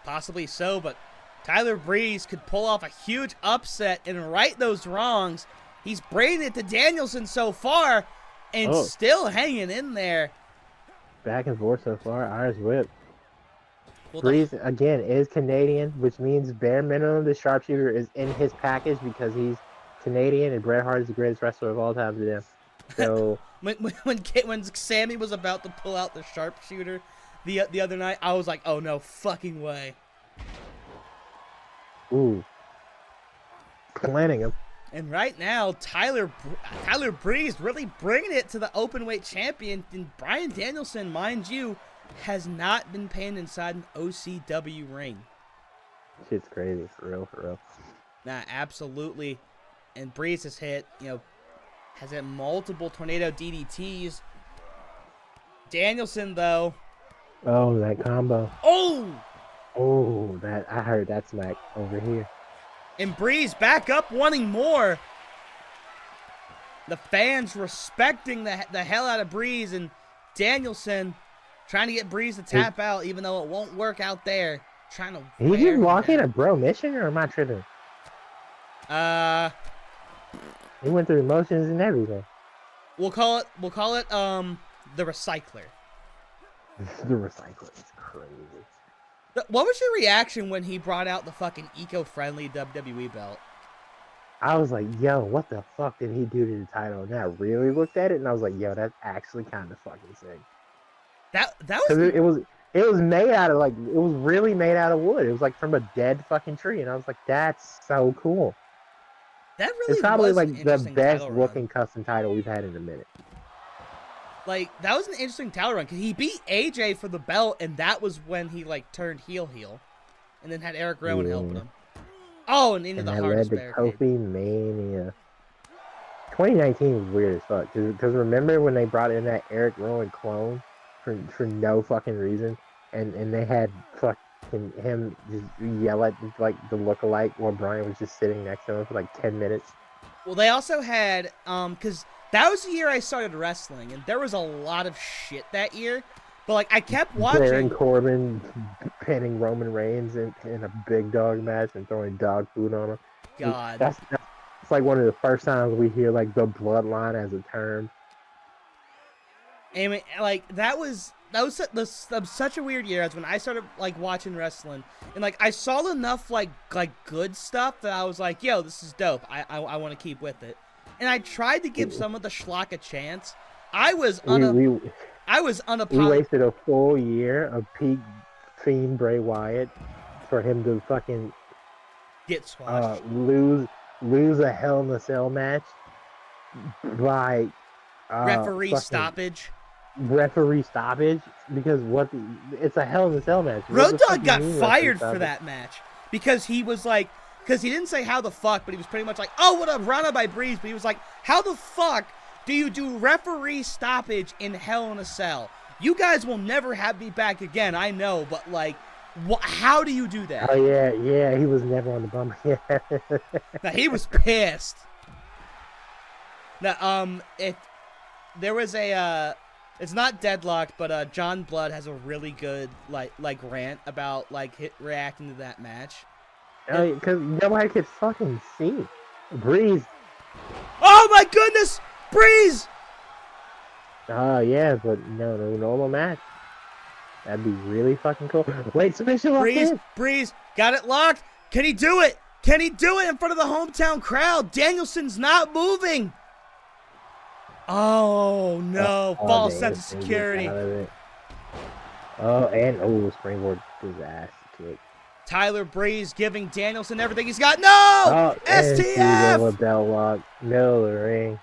Possibly so, but Tyler Breeze could pull off a huge upset and right those wrongs. He's bringing it to Danielson so far, and still hanging in there. Back and forth so far. Irish whip. Well, Breeze, again, is Canadian, which means bare minimum the sharpshooter is in his package because he's Canadian, and Bret Hart is the greatest wrestler of all time to them. So when Sammy was about to pull out the sharpshooter the other night, I was like, oh no fucking way. Ooh. Planning him. And right now, Tyler Breeze really bringing it to the openweight champion. And Bryan Danielson, mind you, has not been pinned inside an OCW ring. Shit's crazy, for real. Nah, absolutely. And Breeze has hit multiple tornado DDTs. Danielson, though. Oh, that combo. Oh, that I heard that smack over here. And Breeze back up wanting more. The fans respecting the hell out of Breeze, and Danielson trying to get Breeze to tap out, even though it won't work out there. Trying to. Did he just walk in a bro mission, or am I tripping? He went through emotions and everything. We'll call it the recycler. The recycler is crazy. What was your reaction when he brought out the fucking eco-friendly WWE belt? I was like, yo, what the fuck did he do to the title? And I really looked at it, and I was like, yo, that's actually kind of fucking sick. That was it was made out of it was really made out of wood. It was like from a dead fucking tree, and I was like, that's so cool. That really it's probably was like the best looking custom title we've had in a minute. Like, that was an interesting title run, because he beat AJ for the belt, and that was when he, like, turned heel, and then had Eric Rowan helping him. Oh, and into the hardest barricade. Kofi Mania. 2019 was weird as fuck, because remember when they brought in that Eric Rowan clone for no fucking reason, and they had fucking him just yell at, like, the lookalike while Brian was just sitting next to him for, like, 10 minutes? Well, they also had, because that was the year I started wrestling, and there was a lot of shit that year. But like I kept watching. Baron Corbin pinning Roman Reigns in a big dog match and throwing dog food on him. God, That's like one of the first times we hear like the bloodline as a term. I mean, like that was such a weird year. As when I started like watching wrestling, and like I saw enough like good stuff that I was like, yo, this is dope. I want to keep with it. And I tried to give some of the schlock a chance. I was We unapologetic. wasted a full year of peak Fiend Bray Wyatt for him to fucking Get squashed. lose a Hell in a Cell match by Referee fucking stoppage. Referee stoppage because it's a Hell in a Cell match. Road Dogg got fired for that match because he was like, because he didn't say how the fuck, but he was pretty much like, oh, what a run by Breeze. But he was like, how the fuck do you do referee stoppage in Hell in a Cell? You guys will never have me back again, I know, but like, how do you do that? Oh yeah, he was never on the bump. Yeah. Now, he was pissed. Now, if there was a, it's not Deadlock, but John Blood has a really good like rant about like reacting to that match. Because nobody could fucking see Breeze. Oh my goodness, Breeze! Yeah, but no normal match. That'd be really fucking cool. Wait, submission locked in. Breeze, got it locked. Can he do it? Can he do it in front of the hometown crowd? Danielson's not moving. Oh no, false sense of security. Springboard disaster kick. Tyler Breeze giving Danielson everything he's got. No! STF! Bell lock. Middle of the ring.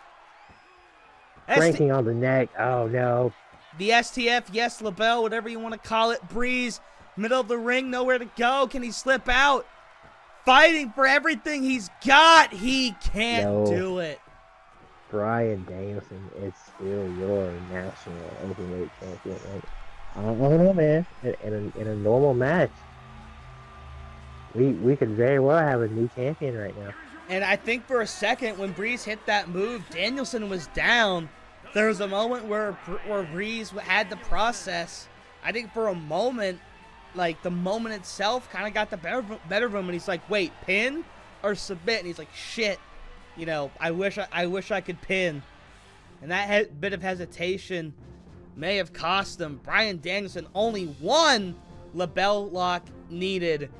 Breaking on the neck. Oh no. The STF, yes, LaBelle, whatever you want to call it. Breeze, middle of the ring, nowhere to go. Can he slip out? Fighting for everything he's got. He can't do it. Bryan Danielson is still your national openweight champion. Like, I don't know, man. In a normal match, we could very well have a new champion right now. And I think for a second, when Breeze hit that move, Danielson was down. There was a moment where Breeze had to process. I think for a moment, like the moment itself kind of got the better of him, and he's like, wait, pin or submit? And he's like, shit, you know, I wish I could pin. And that bit of hesitation may have cost him. Bryan Danielson, only one LaBelle lock needed.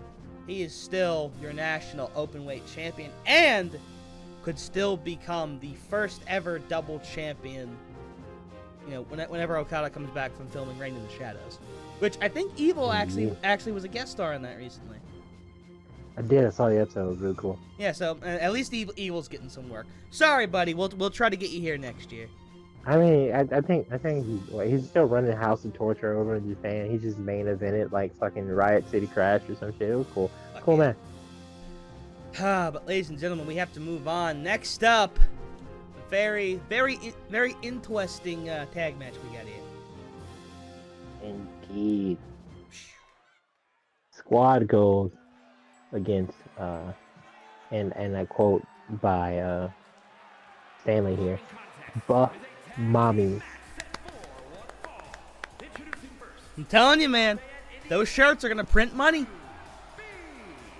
He is still your national openweight champion and could still become the first ever double champion, you know, whenever Okada comes back from filming Reign in the Shadows. Which I think Evil actually was a guest star in that recently. I did. I saw the episode. It was really cool. Yeah, so at least Evil's getting some work. Sorry, buddy. We'll try to get you here next year. I mean, I think he's still running House of Torture over in Japan. He just main evented like fucking Riot City Crash or some shit. It was cool. Cool, man. But ladies and gentlemen, we have to move on. Next up, a very interesting tag match we got here. Indeed. Squad goes against and I quote by Stanley here, Buff Mommy. I'm telling you, man, those shirts are gonna print money.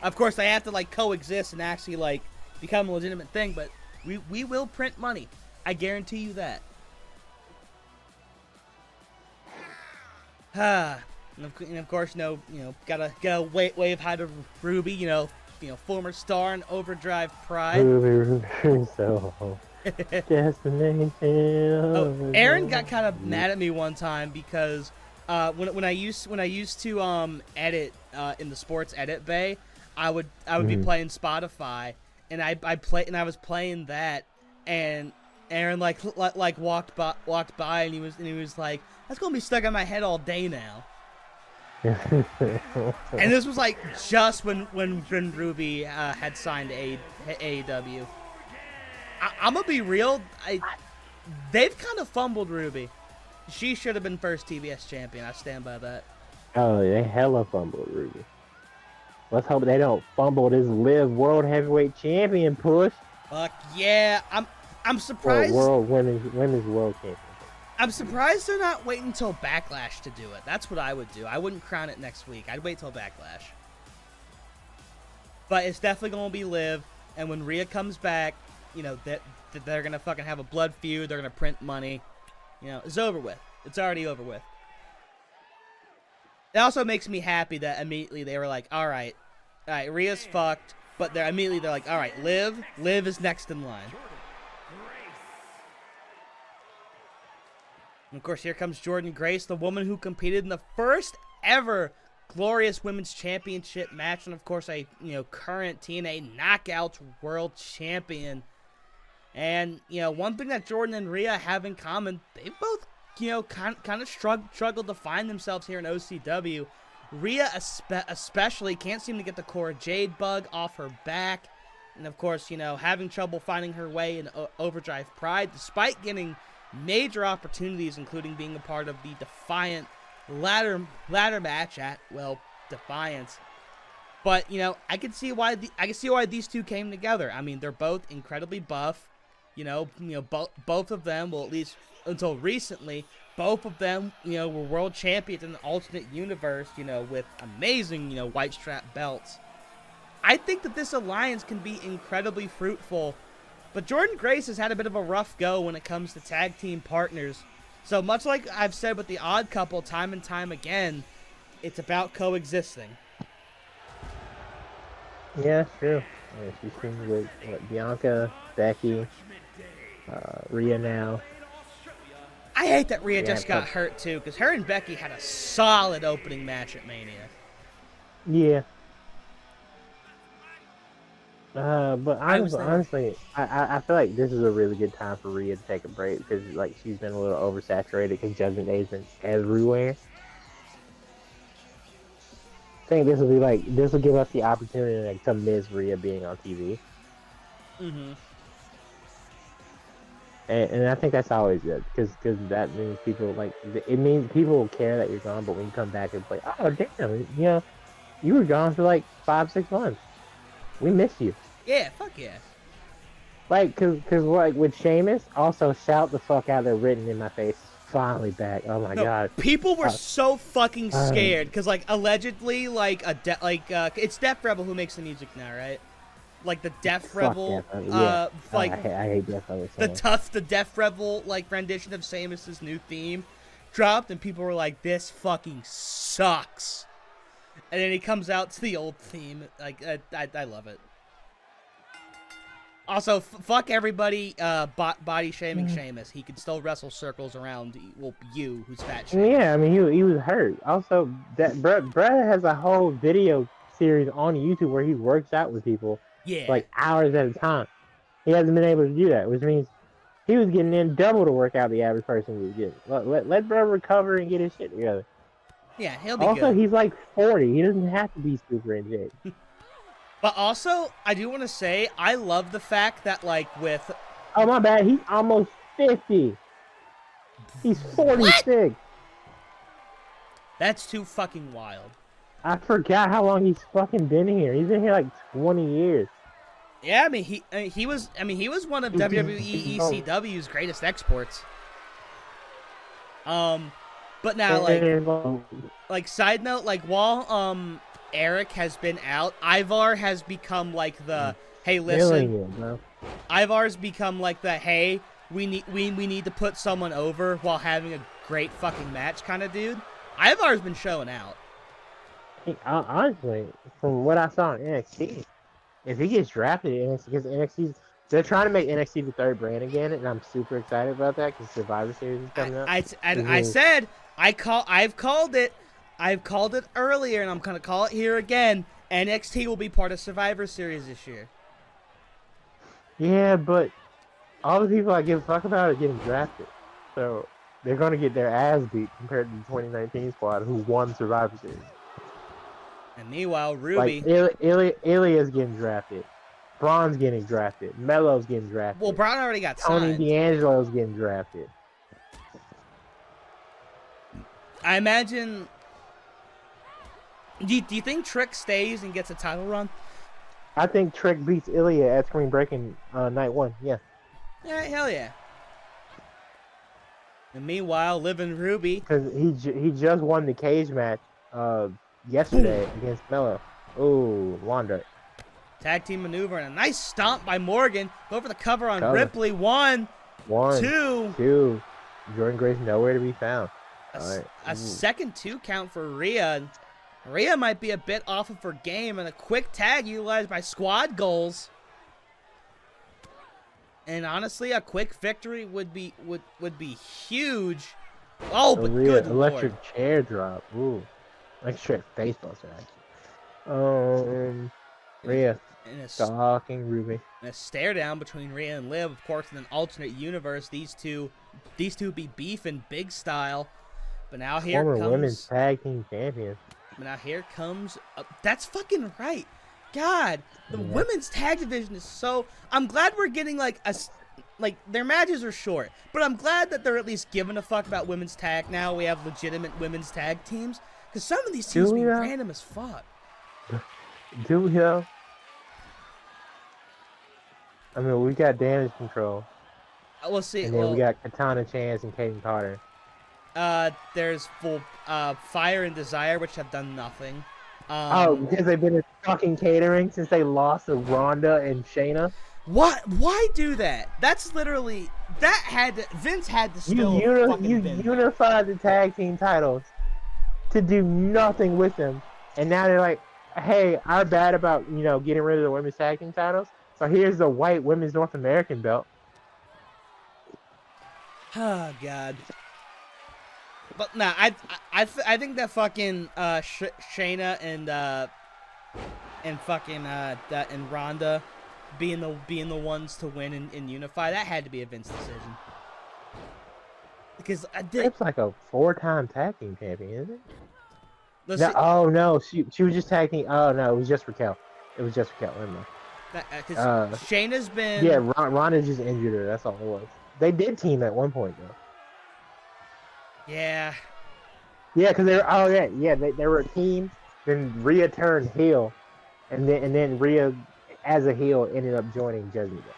Of course, they have to like coexist and actually like become a legitimate thing, but we will print money. I guarantee you that. And of course, gotta wave hi to Ruby, you know, former star in Overdrive Pride. So destination. Oh, Aaron got kind of mad at me one time because when I used to edit in the sports edit bay, I would be playing Spotify, and I was playing that, and Aaron like walked by and he was like, that's gonna be stuck in my head all day now. And this was like just when Ruby had signed to AEW. I'm gonna be real, they've kind of fumbled Ruby. She should have been first TBS champion. I stand by that. Oh, they hella fumbled Ruby. Let's hope they don't fumble this Live World Heavyweight Champion push. Fuck yeah! I'm surprised. Women's world championship. I'm surprised they're not waiting until Backlash to do it. That's what I would do. I wouldn't crown it next week. I'd wait till Backlash. But it's definitely going to be Liv. And when Rhea comes back, you know, they're going to fucking have a blood feud. They're going to print money. You know, it's over with. It's already over with. It also makes me happy that immediately they were like, all right, Rhea's fucked. But they're like, all right, Liv is next in line. And of course, here comes Jordynne Grace, the woman who competed in the first ever Glorious Women's Championship match, and of course, a current TNA Knockouts World Champion. And one thing that Jordynne and Rhea have in common, they both kind of struggled to find themselves here in OCW. Rhea especially can't seem to get the Cora Jade bug off her back, and of course, having trouble finding her way in Overdrive Pride, despite getting major opportunities, including being a part of the Defiant ladder match at Defiance. But I can see why these two came together. I mean, they're both incredibly buff. Both of them, well, at least until recently, both of them were world champions in the alternate universe. With amazing white strap belts. I think that this alliance can be incredibly fruitful. But Jordynne Grace has had a bit of a rough go when it comes to tag team partners. So much like I've said with the Odd Couple time and time again, it's about coexisting. Yeah, true. Yeah, she's teaming with Bianca, Becky, Rhea now. I hate that Rhea just got hurt too, because her and Becky had a solid opening match at Mania. Yeah. But honestly, I feel like this is a really good time for Rhea to take a break because she's been a little oversaturated because Judgment Day's been everywhere. I think this will give us the opportunity to miss Rhea being on TV. Mhm. And I think that's always good because that means people people care that you're gone, but when you come back it's like, oh damn, you were gone for 5-6 months. We miss you. Yeah, fuck yeah. Cause with Sheamus, also shout the fuck out there, written in my face, finally back. Oh my god. People were so fucking scared because allegedly it's Def Rebel who makes the music now, right? The Def Rebel, I hate Def Rebel. The Def Rebel rendition of Sheamus's new theme dropped, and people were like, "This fucking sucks." And then he comes out to the old theme. I love it. Also, fuck everybody body shaming Sheamus. He can still wrestle circles around you, who's fat shaming. Yeah, I mean, he was hurt. Also, that Brad has a whole video series on YouTube where he works out with people. Yeah. Hours at a time. He hasn't been able to do that, which means he was getting in double the workout the average person was getting. Let Brad recover and get his shit together. Yeah, he'll be also, good. He's 40. He doesn't have to be super in shape. But also, I do want to say, I love the fact that, with... Oh, my bad. He's almost 50. He's 46. What? That's too fucking wild. I forgot how long he's fucking been here. He's been here 20 years. Yeah, I mean, he was one of WWE ECW's greatest exports. But now, side note, while Eric has been out, Ivar has become the hey, listen. Ivar's become the hey, we need to put someone over while having a great fucking match kind of dude. Ivar's been showing out. Honestly, from what I saw in NXT, if he gets drafted in NXT, because NXT, they're trying to make NXT the third brand again, and I'm super excited about that because Survivor Series is coming up. I've called it earlier, and I'm gonna call it here again. NXT will be part of Survivor Series this year. Yeah, but all the people I give a fuck about are getting drafted, so they're gonna get their ass beat compared to the 2019 squad who won Survivor Series. And meanwhile, Ruby... Ilya's getting drafted. Braun's getting drafted. Melo's getting drafted. Well, Braun already got signed. Tony D'Angelo's getting drafted. I imagine... Do you think Trick stays and gets a title run? I think Trick beats Ilya at Spring Breaking night 1, yeah. Yeah, hell yeah. And meanwhile, Liv and Ruby. Because he just won the cage match yesterday against Melo. Oh, Wanda. Tag team maneuver and a nice stomp by Morgan. Go for the cover on Cover. Ripley. One, two. Jordan Grace nowhere to be found. A second 2 count for Rhea. Rhea might be a bit off of her game, and a quick tag utilized by Squad Goals. And honestly, a quick victory would be huge. Oh, but Rhea, good electric lord. chair drop. Ooh, electric face buster actually. Rhea And a stalking Ruby. And a stare down between Rhea and Liv. Of course, in an alternate universe, these two be beefing big style. But now here Former comes women's tag team champion. But now here comes that's fucking right. God, the women's tag division is so. I'm glad we're getting like their matches are short, but I'm glad that they're at least giving a fuck about women's tag now. We have legitimate women's tag teams because some of these teams be random as fuck. Do we though? I mean, we got Damage Control. We'll see. And then we got Katana Chance and Kaden Carter. There's full Fire and Desire, which have done nothing. Because they've been in fucking catering since they lost to Ronda and Shayna. What? Why do that? That's literally Vince had to still You unified the tag team titles to do nothing with them, and now they're like, "Hey, I'm bad about getting rid of the women's tag team titles. So here's the white women's North American belt." Oh God. But nah, I think that fucking Shayna and fucking and Ronda being the ones to win and unify, that had to be a Vince decision. Because it's like a 4-time tag team champion, isn't it? No, oh no, she was just tag team. Oh no, it was just Raquel. It was just Raquel. Never mind. Because Shayna's been. Yeah, Ronda just injured her. That's all it was. They did team at one point though. Yeah. Yeah, because they were. Oh yeah. They were a team. Then Rhea turned heel, and then Rhea, as a heel, ended up joining Judgment Day.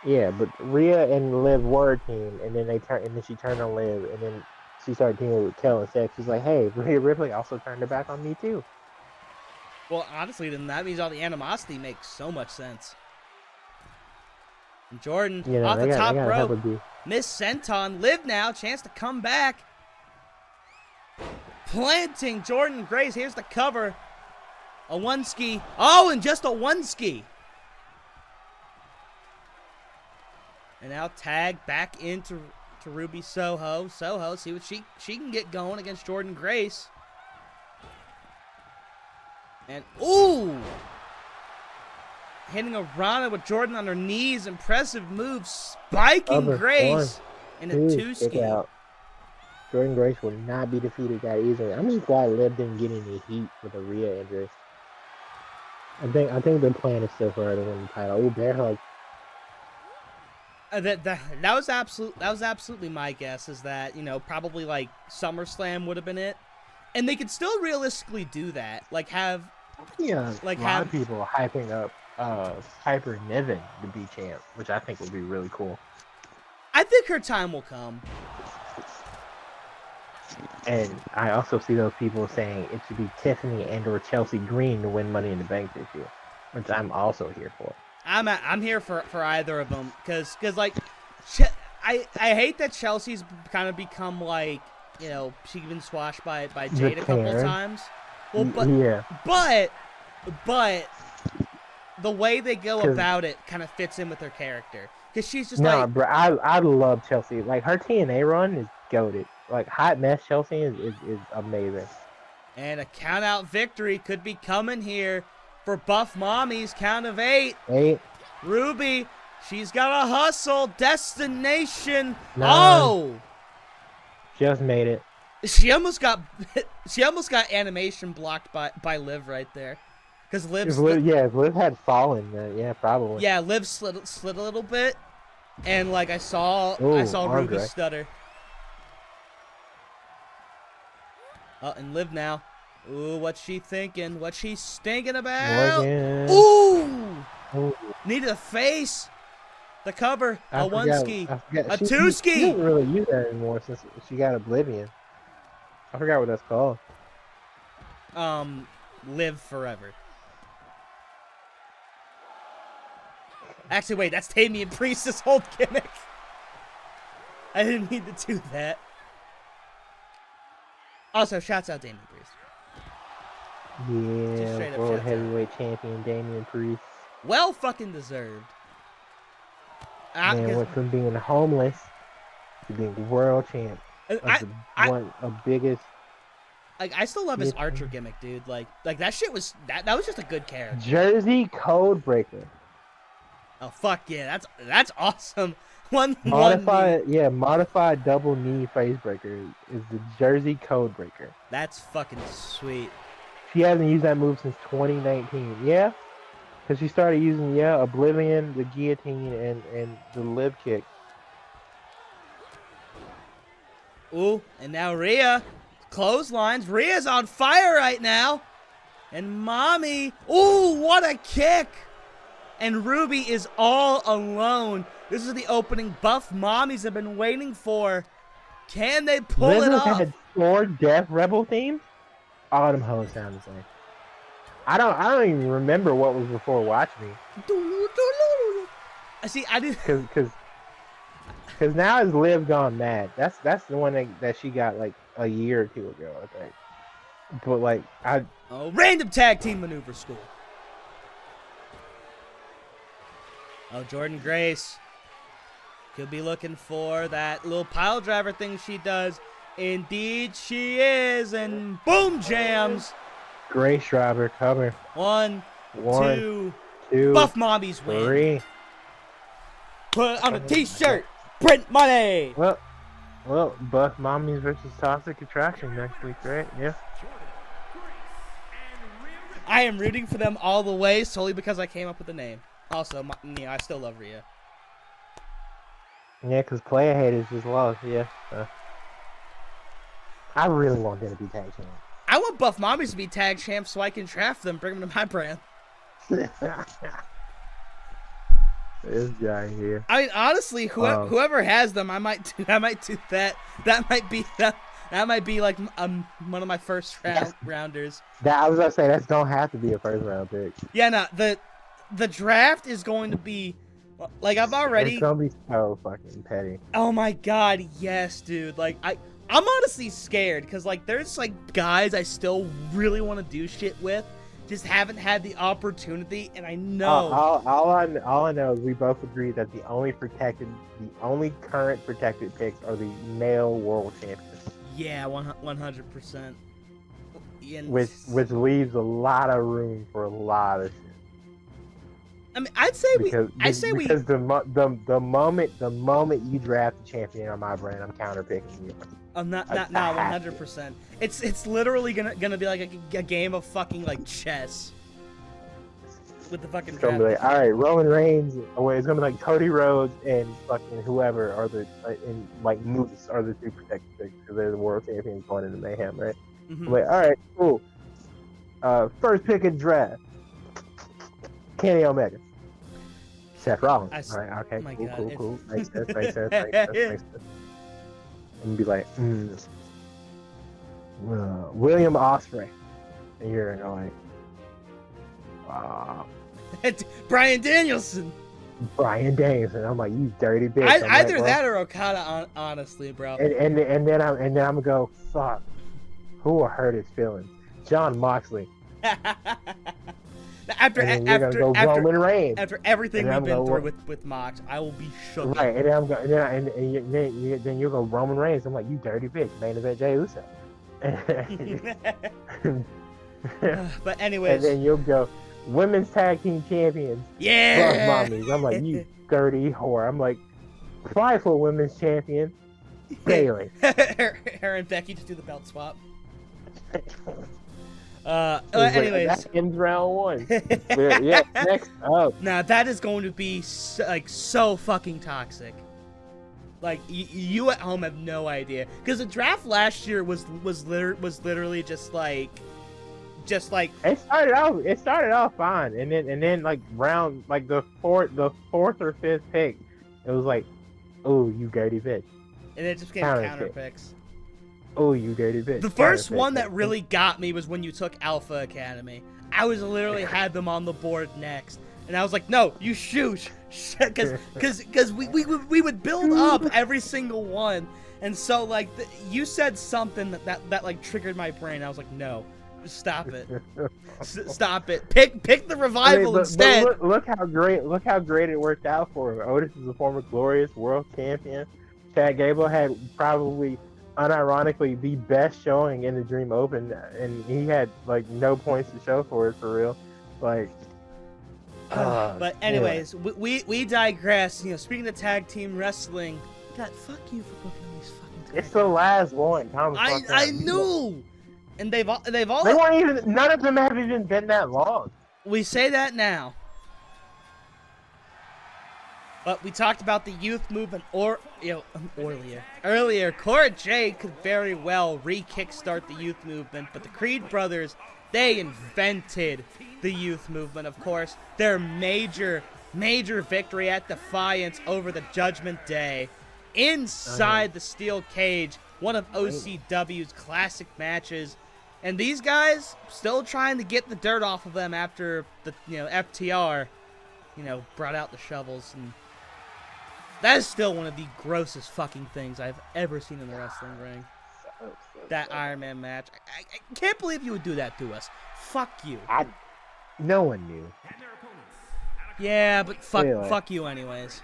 Yeah, but Rhea and Liv were a team, and then she turned on Liv, and then she started teaming with Kel instead. She's like, "Hey, Rhea Ripley also turned her back on me too." Well, honestly, then that means all the animosity makes so much sense. And Jordan off the top rope. Miss Senton, Liv now, chance to come back. Planting Jordan Grace. Here's the cover. A one ski. Oh, and just a one ski. And now tag back into Ruby Soho. Soho, see what she can get going against Jordan Grace. And ooh! Hitting a Rana with Jordan on her knees. Impressive move. Spiking Grace in a 2-ski. Jordan Grace will not be defeated that easily. I'm just glad Liv didn't get any heat with a Rhea injury. I think the plan is still for her to win the title. Ooh, bear hug. That was absolutely my guess. Is that probably like SummerSlam would have been it, and they could still realistically do that. Like have a lot of people hyping up Piper Niven to be champ, which I think would be really cool. I think her time will come. And I also see those people saying it should be Tiffany and/or Chelsea Green to win Money in the Bank this year, which I'm also here for. I'm here for either of them because like I hate that Chelsea's kind of become like she's been squashed by Jade a couple of times. Well, but the way they go about it kind of fits in with her character because she's just bro, I love Chelsea. Like her TNA run is goated. Like hot mess Chelsea is amazing. And a count out victory could be coming here for Buff Mommy's count of 8. Ruby, she's got a hustle. Destination. 9. Oh! Just made it. She almost got animation blocked by Liv right there. Because Liv had fallen. Yeah, probably. Yeah, Liv slid a little bit. And like I saw Ruby stutter. Oh, and Liv now. Ooh, what's she thinking? What's she stinking about? Morgan. Ooh! Needed a face. The cover. I A one forgot- ski. I forgot. A She two ski. doesn't really use that anymore since she got Oblivion. I forgot what that's called. Live forever. Actually, wait, that's Damian Priest's whole gimmick. I didn't mean to do that. Also, shouts out Damian Priest. Just straight Yeah, up World shouts out. Heavyweight Champion Damian Priest. Well fucking deserved. Man, went from being homeless to being world champ. Of biggest. I still love his Archer gimmick, dude. Like that shit was that was just a good character. Jersey Code Breaker. Oh fuck yeah, that's awesome. Modified double knee face breaker is the Jersey Code Breaker. That's fucking sweet. She hasn't used that move since 2019. Yeah, because she started using Oblivion, the guillotine, and the live kick. Ooh, and now Rhea clotheslines. Rhea's on fire right now, and Mommy. Ooh, what a kick! And Ruby is all alone. This is the opening buff mommies have been waiting for. Can they pull it off? Had 4 Death Rebel themes. All them hoes sound the same. I don't even remember what was before Watch Me. I see. I did. Because now it's Liv Gone Mad. That's the one that she got like a year or two ago, I think. But like random tag team maneuver school. Oh, Jordan Grace could be looking for that little pile driver thing she does. Indeed, she is, and boom jams. Grace driver cover. One, two. Buff Mommies win. 3. Put on a t-shirt. Print money. Well, Buff Mommies versus Toxic Attraction next week, right? Yeah. I am rooting for them all the way solely because I came up with the name. Also, I still love Rhea. Yeah, because player haters just lost. Yeah. I really want them to be tag champs. I want Buff Mommies to be tag champs so I can draft them, bring them to my brand. This guy here. I mean, honestly, whoever has them, I might do that. That might be like one of my first rounders. I was gonna say that don't have to be a first round pick. Yeah, no, the draft is going to be like I've already. It's gonna be so fucking petty. Oh my god, yes, dude. Like I'm honestly scared because like there's like guys I still really want to do shit with, just haven't had the opportunity, and I know. All I know is we both agree that the only current protected picks are the male world champions. Yeah, 100%. Which leaves a lot of room for a lot of shit. I mean, I'd say because the moment you draft a champion on my brand, I'm counter picking you. I'm not 100%. It's literally gonna be like a game of fucking like chess with the fucking It's gonna be like, all right, Roman Reigns. It's gonna be like Cody Rhodes and fucking whoever are the and like Moose are the 2 protected picks because they're the world champions going into Mayhem, right? Mm-hmm. I'm like, all right, cool. First pick in draft, Kenny Omega. Seth Rollins. All right, okay, cool. Makes sense. And be like, William Ospreay. And you're like, wow. Brian Danielson. I'm like, you dirty bitch. Either that or Okada, honestly, bro. And then I'm gonna go, fuck. Who will hurt his feelings? John Moxley. After Roman Reigns. After everything we've been through with Mox, I will be shook. Right, and then I'm going, then you go Roman Reigns. I'm like, you dirty bitch, main event Jey Uso. But anyways, and then you'll go women's tag team champions. Yeah. Plus mommies. I'm like, you dirty whore. I'm like, fight for women's champion, Bayley. Her and Becky just do the belt swap. Anyways, that ends round 1. Yeah, next up. Now that is going to be so fucking toxic. Like you at home have no idea because the draft last year was literally just like it started off fine, and then like round like the fourth or fifth pick It was like, oh, you dirty bitch. And it just became Counter counter pick. picks. Oh, you dirty bitch. The first one that really got me was when you took Alpha Academy. I was literally had them on the board next. And I was like, no, you shoot. Because we would build up every single one. And so, like, you said something that like, triggered my brain. I was like, no, stop it. Stop it. Pick the Revival instead. But look how great it worked out for him. Otis is a former glorious world champion. Chad Gable had probably, unironically, the best showing in the Dream Open, and he had like no points to show for it for real. Like, but anyways, we digress. You know, speaking of tag team wrestling, God, fuck you for booking these fucking tag it's the last one. I knew, and they've all. They weren't even. None of them have even been that long. We say that now. But we talked about the youth movement earlier. Cora Jade could very well re-kickstart the youth movement, but the Creed brothers, they invented the youth movement, of course. Their major victory at Defiance over the Judgment Day inside the steel cage, one of OCW's classic matches. And these guys still trying to get the dirt off of them after the FTR, brought out the shovels, and that is still one of the grossest fucking things I've ever seen in the wrestling ring. That Iron Man match. I can't believe you would do that to us. Fuck you. No one knew. Yeah, but fuck you anyways.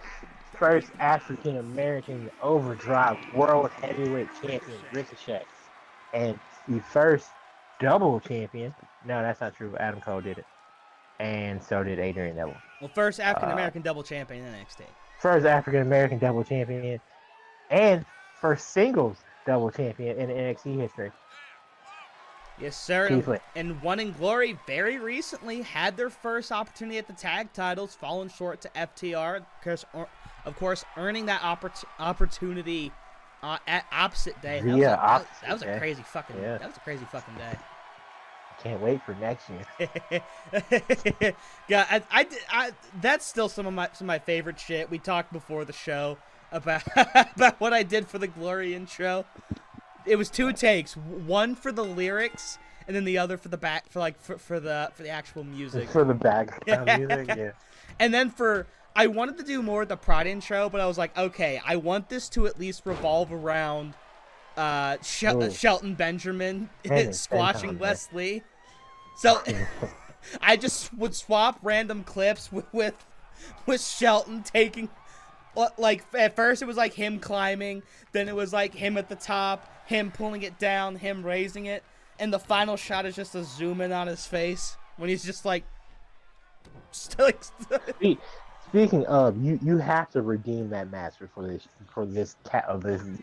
First African American Overdrive World Heavyweight Champion Ricochet, and the first double champion. No, that's not true. Adam Cole did it, and so did Adrian Neville. Well, first African American double champion in NXT. First African American double champion, and first singles double champion in NXT history. Yes, sir. And One in Glory very recently had their first opportunity at the tag titles, falling short to FTR. Of course, earning that opportunity at opposite day. That was a crazy fucking. Yeah. That was a crazy fucking day. Can't wait for next year. Yeah, that's still some of my favorite shit. We talked before the show about what I did for the Glory intro. It was 2 takes, one for the lyrics, and then the other for the back for the actual music. For the background music, yeah. And then I wanted to do more of the Pride intro, but I was like, okay, I want this to at least revolve around Shelton Benjamin squashing Wesley. So I just would swap random clips with Shelton taking, like, at first it was like him climbing, then it was like him at the top, him pulling it down, him raising it, and the final shot is just a zoom in on his face when he's just like Speaking of, you have to redeem that match before this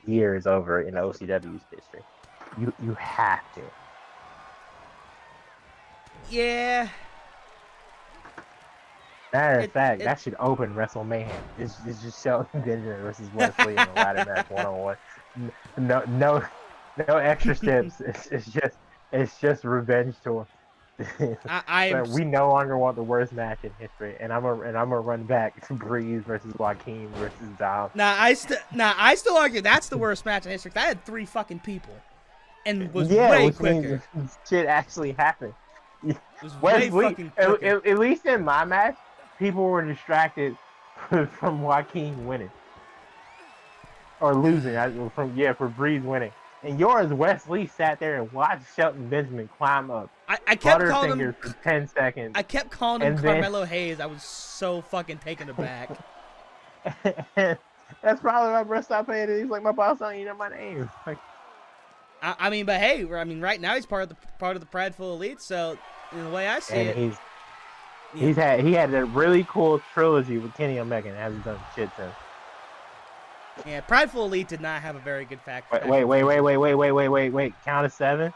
year is over in OCW's history. You have to. Yeah. Matter of fact, that should open WrestleMania. It's just Shelton Benjamin versus Wesley in a ladder match 1-on-1. No extra steps. It's just revenge tour. We no longer want the worst match in history, and I'm gonna run back to Breeze versus Joaquin versus Dom. I still argue that's the worst match in history. That had 3 fucking people, and was way quicker. Shit actually happened. It was way fucking quicker. At least in my match, people were distracted from Joaquin winning or losing. For Breeze winning. And yours, Wesley sat there and watched Shelton Benjamin climb up. I kept calling him for 10 seconds. I kept calling him Carmelo Hayes. I was so fucking taken aback. That's probably why Bruce stopped paying it. He's like, my boss don't even know my name. Like, but hey, right now he's part of the Prideful Elite. So, in the way I see it, he had a really cool trilogy with Kenny Omega and hasn't done shit since. Yeah, Prideful Elite did not have a very good fact. Wait. Count of 7?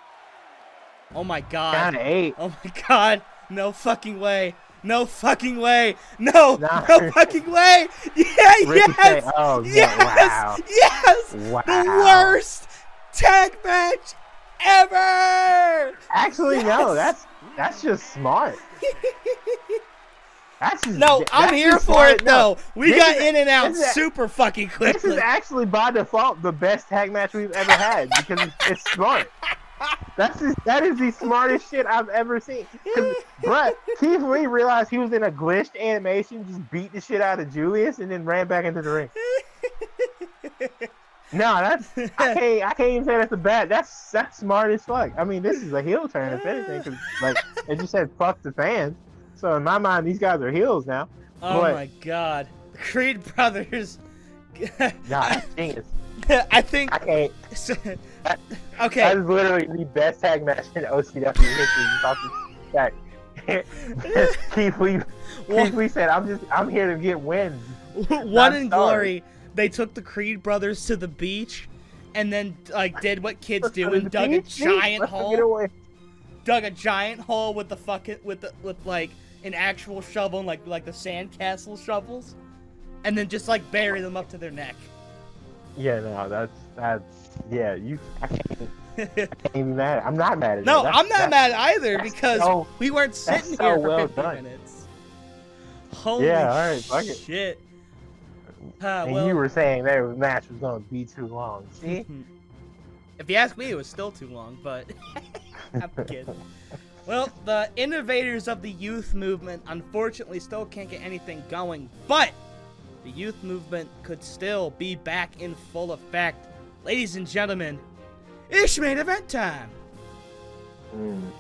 Oh my god. Count of 8. Oh my god. No fucking way. No fucking way. No fucking way. Yeah, yes. Oh, yes. Wow. Yes. Wow. The worst tag match ever. Actually, no. That's just smart. No, I'm here for it though. We got in and out this is- super fucking This quickly. is actually by default the best tag match we've ever had because it's smart. That is the smartest shit I've ever seen. Bruh, Keith Lee realized he was in a glitched animation, just beat the shit out of Julius, and then ran back into the ring. No, I can't even say that's a bad. That's smart as fuck. I mean, this is a heel turn if anything, because like as you said, fuck the fans. So in my mind, these guys are heels now. Oh but, my god, the Creed brothers. Nah, that's genius. I think. I can't. Okay. That is literally the best tag match in OCW history. Just off the fact. Keith Lee said, "I'm here to get wins." One in Glory, they took the Creed brothers to the beach, and then like did what kids do and dug a giant hole. Dug a giant hole with the fucking with like an actual shovel, and like the sandcastle shovels, and then just like bury them up to their neck. Yeah, no, that's yeah. I can't be mad. I'm not mad at No, you. I'm not mad either because we weren't sitting here for well 50 done. minutes. Holy all right, fuck it. shit. And Well, you were saying that match was going to be too long. See? if you ask me, it was still too long, but I'm kidding. Well, the innovators of the youth movement unfortunately still can't get anything going, but the youth movement could still be back in full effect. Ladies and gentlemen, it's main event time. And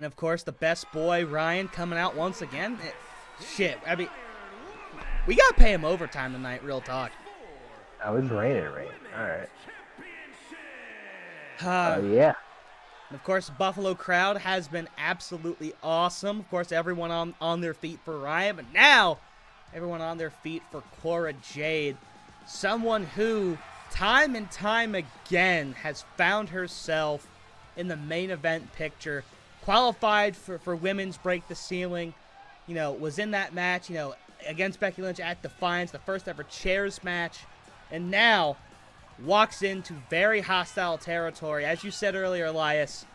of course, the best boy, Ryan, coming out once again. Shit, I mean, we gotta pay him overtime tonight, real talk. Oh, it's raining. All right. And Yeah. of course, Buffalo crowd has been absolutely awesome. Of course, everyone on their feet for Ryan, but now everyone on their feet for Cora Jade. Someone who, time and time again, has found herself in the main event picture. Qualified for Women's Break the Ceiling. You know, was in that match, you know, against Becky Lynch at Defiance, the first ever chairs match. And now walks into very hostile territory. As you said earlier, Elias,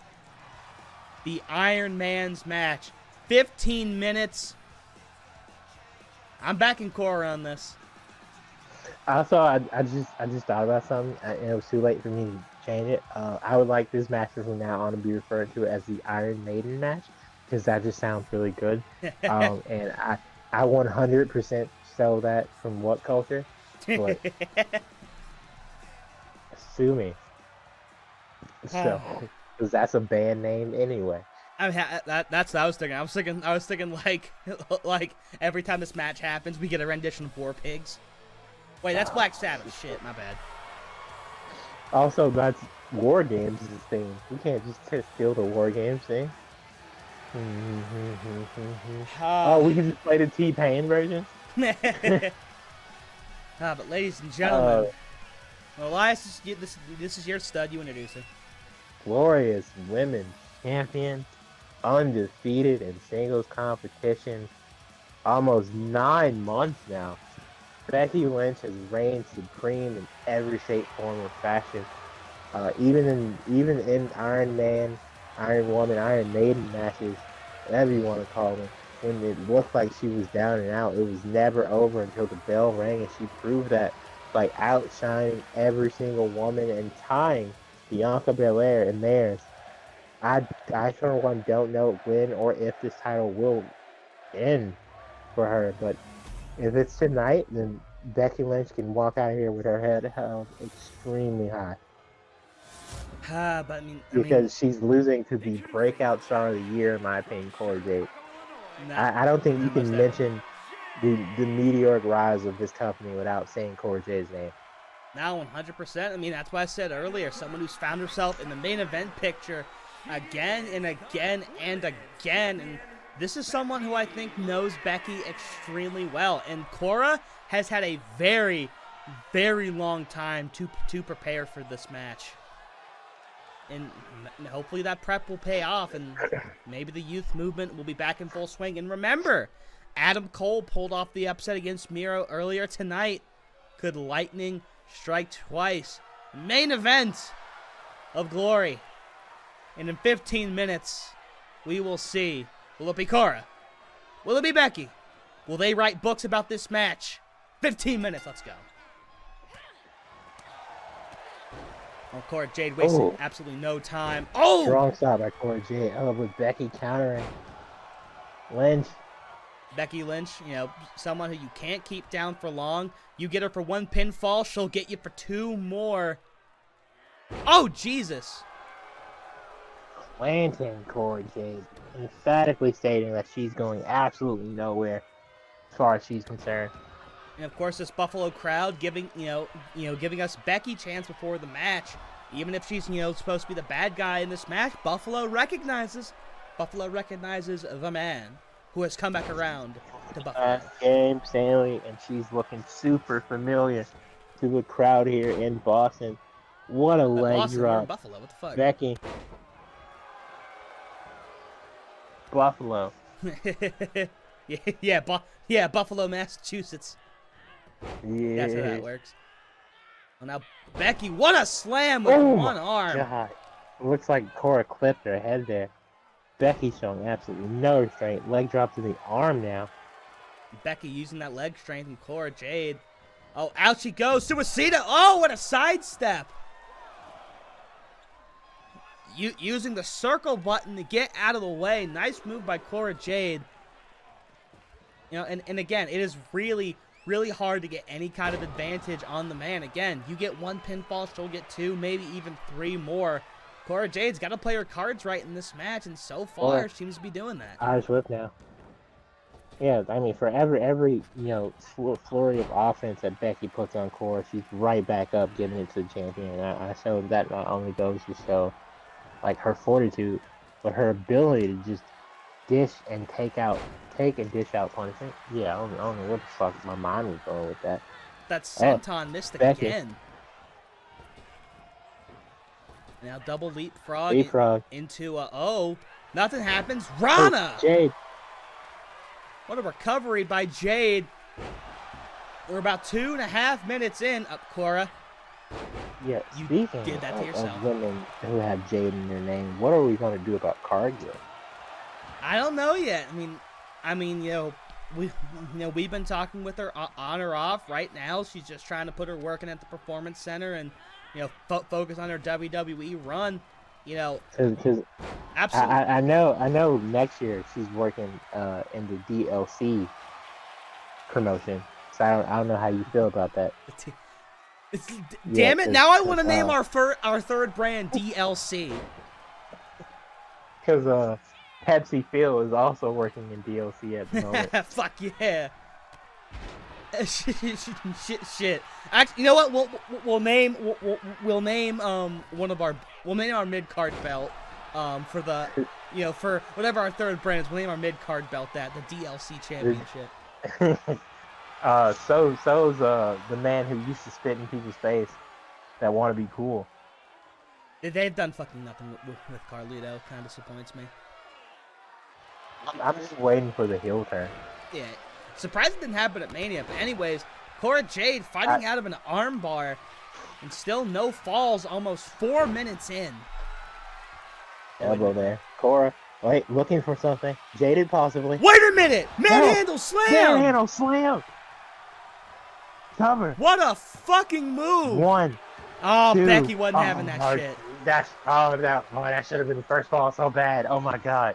the Iron Man's match. 15 minutes. I'm backing Cora on this. Also, I just thought about something, and it was too late for me to change it. I would like this match from now on to be referred to as the Iron Maiden match, because that just sounds really good. And I 100% stole that from what culture? But sue me. So, because that's a band name anyway. I mean, that's what I was thinking. I was thinking like every time this match happens, we get a rendition of War Pigs. Wait, that's Black Sabbath. Shit, my bad. Also, that's War Games' thing. We can't just steal the War Games thing. Oh, we can just play the T-Pain version? But ladies and gentlemen, Elias, this is your stud. You introduce him. Glorious women champion, undefeated in singles competition, almost 9 months now. Becky Lynch has reigned supreme in every shape, form, or fashion. Even in Iron Man, Iron Woman, Iron Maiden matches, whatever you want to call them, when it looked like she was down and out, it was never over until the bell rang, and she proved that by outshining every single woman and tying Bianca Belair in theirs. I for one don't know when or if this title will end for her, but if it's tonight, then Becky Lynch can walk out of here with her head held extremely high. But I mean, Because she's losing to the breakout star of the year, in my opinion, Cora Jade. I don't think you can mention the meteoric rise of this company without saying Cora Jade's name. Now, 100%. I mean, that's why I said earlier, someone who's found herself in the main event picture again and again and again. And this is someone who I think knows Becky extremely well. And Cora has had a very, very long time to prepare for this match. And hopefully that prep will pay off, and maybe the youth movement will be back in full swing. And remember, Adam Cole pulled off the upset against Miro earlier tonight. Could lightning strike twice? Main event of Glory. And in 15 minutes, we will see. Will it be Cora? Will it be Becky? Will they write books about this match? 15 minutes, let's go. Oh, Cora Jade wasting absolutely no time. Oh! Strong stop by Cora Jade. Oh, with Becky countering. Lynch. Becky Lynch, you know, someone who you can't keep down for long. You get her for 1 pinfall, she'll get you for 2 more. Oh, Jesus. Planting Cora Jade. Emphatically stating that she's going absolutely nowhere as far as she's concerned. And of course, this Buffalo crowd giving, giving us Becky chance before the match. Even if she's, supposed to be the bad guy in this match, Buffalo recognizes the man who has come back around to Buffalo. Game Stanley, and she's looking super familiar to the crowd here in Boston. What a leg Boston, drop. we're in Buffalo, what the fuck? Becky. Buffalo. yeah, Buffalo, Massachusetts. Yeah. That's how that works. Well, now, Becky, what a slam with one arm. God. It looks like Cora clipped her head there. Becky showing absolutely no restraint. Leg drop to the arm now. Becky using that leg strength and Cora Jade. Oh, out she goes. Suicida. Oh, what a sidestep. Using the circle button to get out of the way. Nice move by Cora Jade. And again, it is really, really hard to get any kind of advantage on the man. Again, you get 1 pinfall, she'll get 2, maybe even 3 more. Cora Jade's got to play her cards right in this match, and so far, seems to be doing that. Irish whip now. Yeah, I mean, for every flurry of offense that Becky puts on Cora, she's right back up giving it to the champion. And I showed that not only goes to show, like, her fortitude, but her ability to just dish and take and dish out punishment. Yeah, I don't know what the fuck my mind was going with that. That senton missed Becky. again. Now double leapfrog into nothing happens. Rana! Jade. What a recovery by Jade. We're about 2.5 minutes in. Up, Cora. Yeah, You speaking did that to yourself. of women who have Jade in their name, what are we going to do about Cargill? I don't know yet. We've been talking with her on or off. Right now, she's just trying to put her work in at the Performance Center and, focus on her WWE run. Because Absolutely. I know next year she's working in the DLC promotion. So I don't know how you feel about that. Damn it! Now I want to name our third brand DLC. Because Pepsi Phil is also working in DLC at the moment. Fuck yeah! Shit. Actually, you know what? We'll name our mid card belt for the for whatever our third brand is. We'll name our mid card belt that the DLC championship. So's the man who used to spit in people's face that want to be cool. They've done fucking nothing with Carlito. Kind of disappoints me. I'm just waiting for the heel turn. Yeah, surprised it didn't happen at Mania. But anyways, Cora Jade fighting out of an armbar and still no falls. Almost 4 minutes in. Elbow there, Cora. Wait, looking for something. Jaded possibly. Wait a minute! Manhandle slam! Manhandle slam! Cover. What a fucking move! 1. Oh, 2. Becky wasn't having that shit. That should have been the first fall so bad. Oh my god.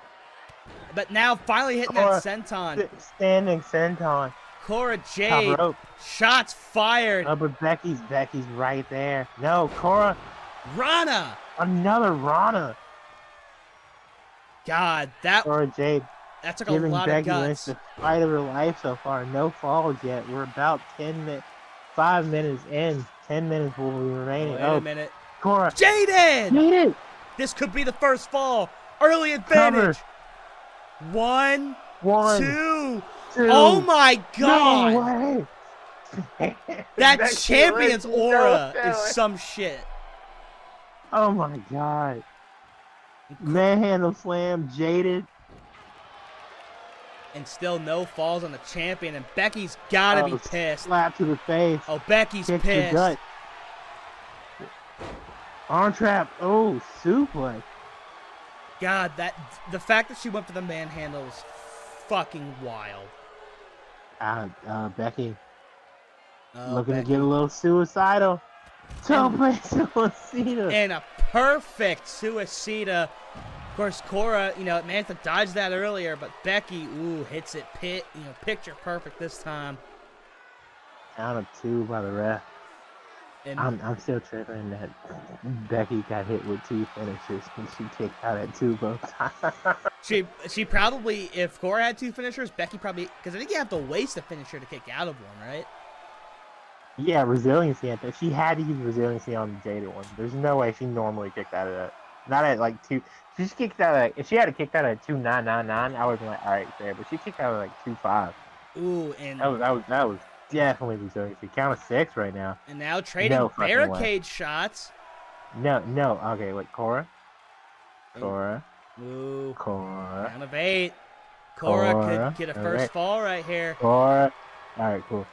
But now finally hitting Cora, that senton. Standing senton. Cora Jade. Shots fired. Oh, but Becky's right there. No, Cora. Rana. Another Rana. God, Cora Jade. That took a lot Becky of Lynch guts. the fight of her life so far. No falls yet. We're about 5 minutes in. 10 minutes will be remaining. Wait a minute. Cora. Jaded! This could be the first fall. Early advantage. Cover. 1, 2. Oh my god! No way. That Becky champion's Lynch, aura no is telling. some shit. Oh my god. Manhandle slam, Jaded. And still no falls on the champion. And Becky's gotta be pissed. Slap to the face. Oh, Becky's Kick to the pissed. gut. Arm trap. Oh, suplex. God, the fact that she went for the manhandle was fucking wild. Becky Oh, looking Becky. to get a little suicidal. And- Suicida. And a perfect suicida. Of course, Cora, managed to dodge that earlier, but Becky, hits it picture perfect this time. Count of 2 by the ref. And I'm still tripping that Becky got hit with 2 finishers and she kicked out at 2 both times. she probably, if Cora had 2 finishers, Becky probably, because I think you have to waste a finisher to kick out of one, right? Yeah, resiliency. She had to use resiliency on the Jaded one. There's no way she normally kicked out of that. Not at like 2. She just kicked out at, if she had to kick out at 2.999, I would have been like, all right, fair. But she kicked out at like 2.5. Ooh, and That was definitely resiliency. Count of 6 right now. and now trading No fucking barricade shots. No. Okay, wait, Cora. Ooh, Cora. count of 8. Cora Cora. could get a first fall right here. Cora. All right, cool.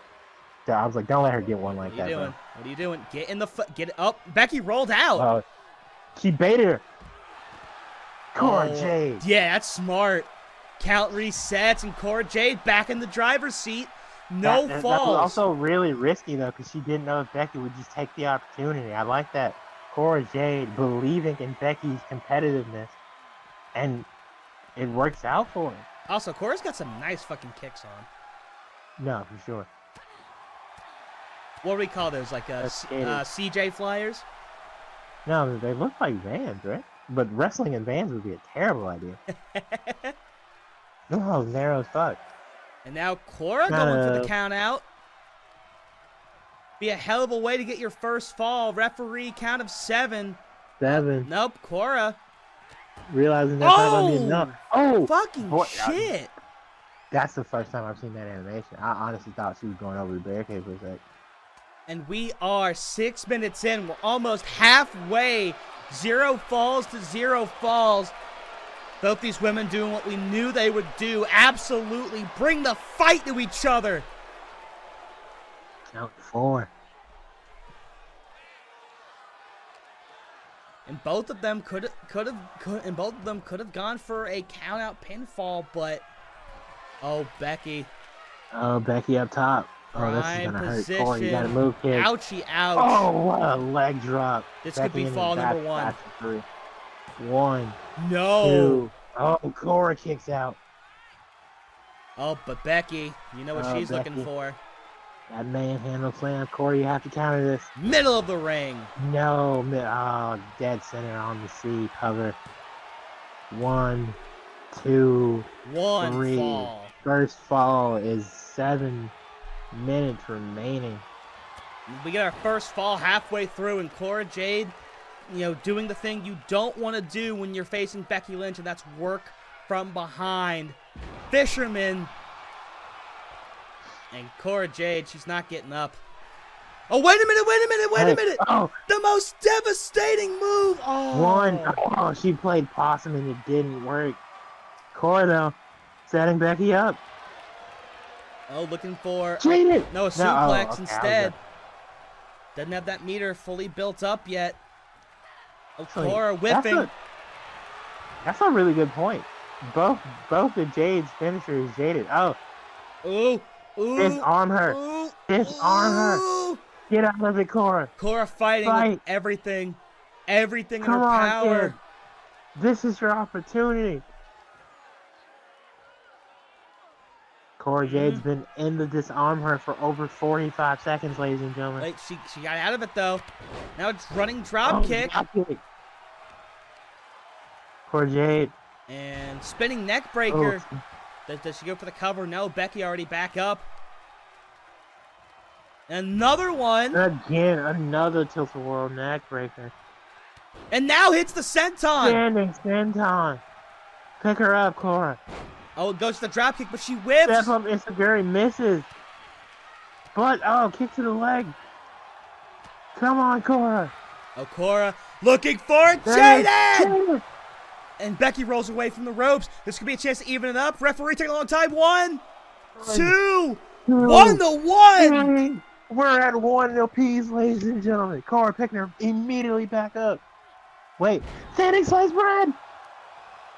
I was like, don't let her get one like What are that, you doing? What are you doing? Get in the get it up. Becky rolled out. bro. She baited her. Cora Oh, Jade. Yeah, that's smart. Count resets and Cora Jade back in the driver's seat. No That was falls. also really risky, though, because she didn't know if Becky would just take the opportunity. I like that. Cora Jade believing in Becky's competitiveness, and it works out for her. Also, Cora's got some nice fucking kicks on. No, for sure. What do we call those? Like CJ flyers? No, they look like Vans, right? But wrestling in Vans would be a terrible idea. No, narrow as fuck. And now Cora going for the count out. Be a hell of a way to get your first fall. Referee count of 7. 7. Nope, Cora. Realizing that's not gonna be enough. Oh, Fucking boy, shit. that's the first time I've seen that animation. I honestly thought she was going over the barricade for a sec. And we are 6 minutes in. We're almost halfway. 0 falls to 0 falls. Both these women doing what we knew they would do. Absolutely bring the fight to each other. Count 4. And both of them could have gone for a count out pinfall, but Becky. Oh, Becky up top. Oh, this is Prime gonna hurt. position. Corey, you gotta move, kid. Ouchie, ouch. Oh, what a leg drop. This Becky could be in the fall back, number 1. back to 3. 1, No. 2. Oh, Cora kicks out. Oh, but Becky, you know what Oh, she's looking Becky. for. That manhandle slam. Corey, you have to counter this. Middle of the ring. No. Oh, dead center on the C cover. 1, 2, 1 3. fall. First fall is 7 minutes remaining. We get our first fall halfway through, and Cora Jade, doing the thing you don't want to do when you're facing Becky Lynch, and that's work from behind. Fisherman. And Cora Jade, she's not getting up. Oh, wait a minute. Oh, The most devastating move. Oh. 1. Oh, she played possum and it didn't work. Cora, though, setting Becky up. Oh, looking for Jaded. no, a No, suplex okay, instead. Doesn't have that meter fully built up yet. Oh, Actually, Cora whiffing. That's a really good point. Both of Jade's finishers jaded. Oh, Ooh. disarm her. Ooh. Disarm her. Ooh. Get out of it, Cora. Cora fighting with everything. Everything in Come her on, power. kid. This is your opportunity. Cora Jade's been in the disarm her for over 45 seconds, ladies and gentlemen. Like she got out of it though. Now it's running drop kick Drop kick. Cora Jade. and spinning neck breaker. Oh, Does she go for the cover? No, Becky already back up. Another one. again, another tilt-a-whirl neck breaker. And now hits the senton. Standing senton. Pick her up, Cora. Oh, it goes to the drop kick, but she whips. Step up Isaguri misses. But, kick to the leg. Come on, Cora. Oh, Cora looking for Jaden. And Becky rolls away from the ropes. This could be a chance to even it up. Referee taking a long time. 1, 2, 1 to 1. We're at 1 apiece, ladies and gentlemen. Cora picking her immediately back up. Wait, standing slice bread.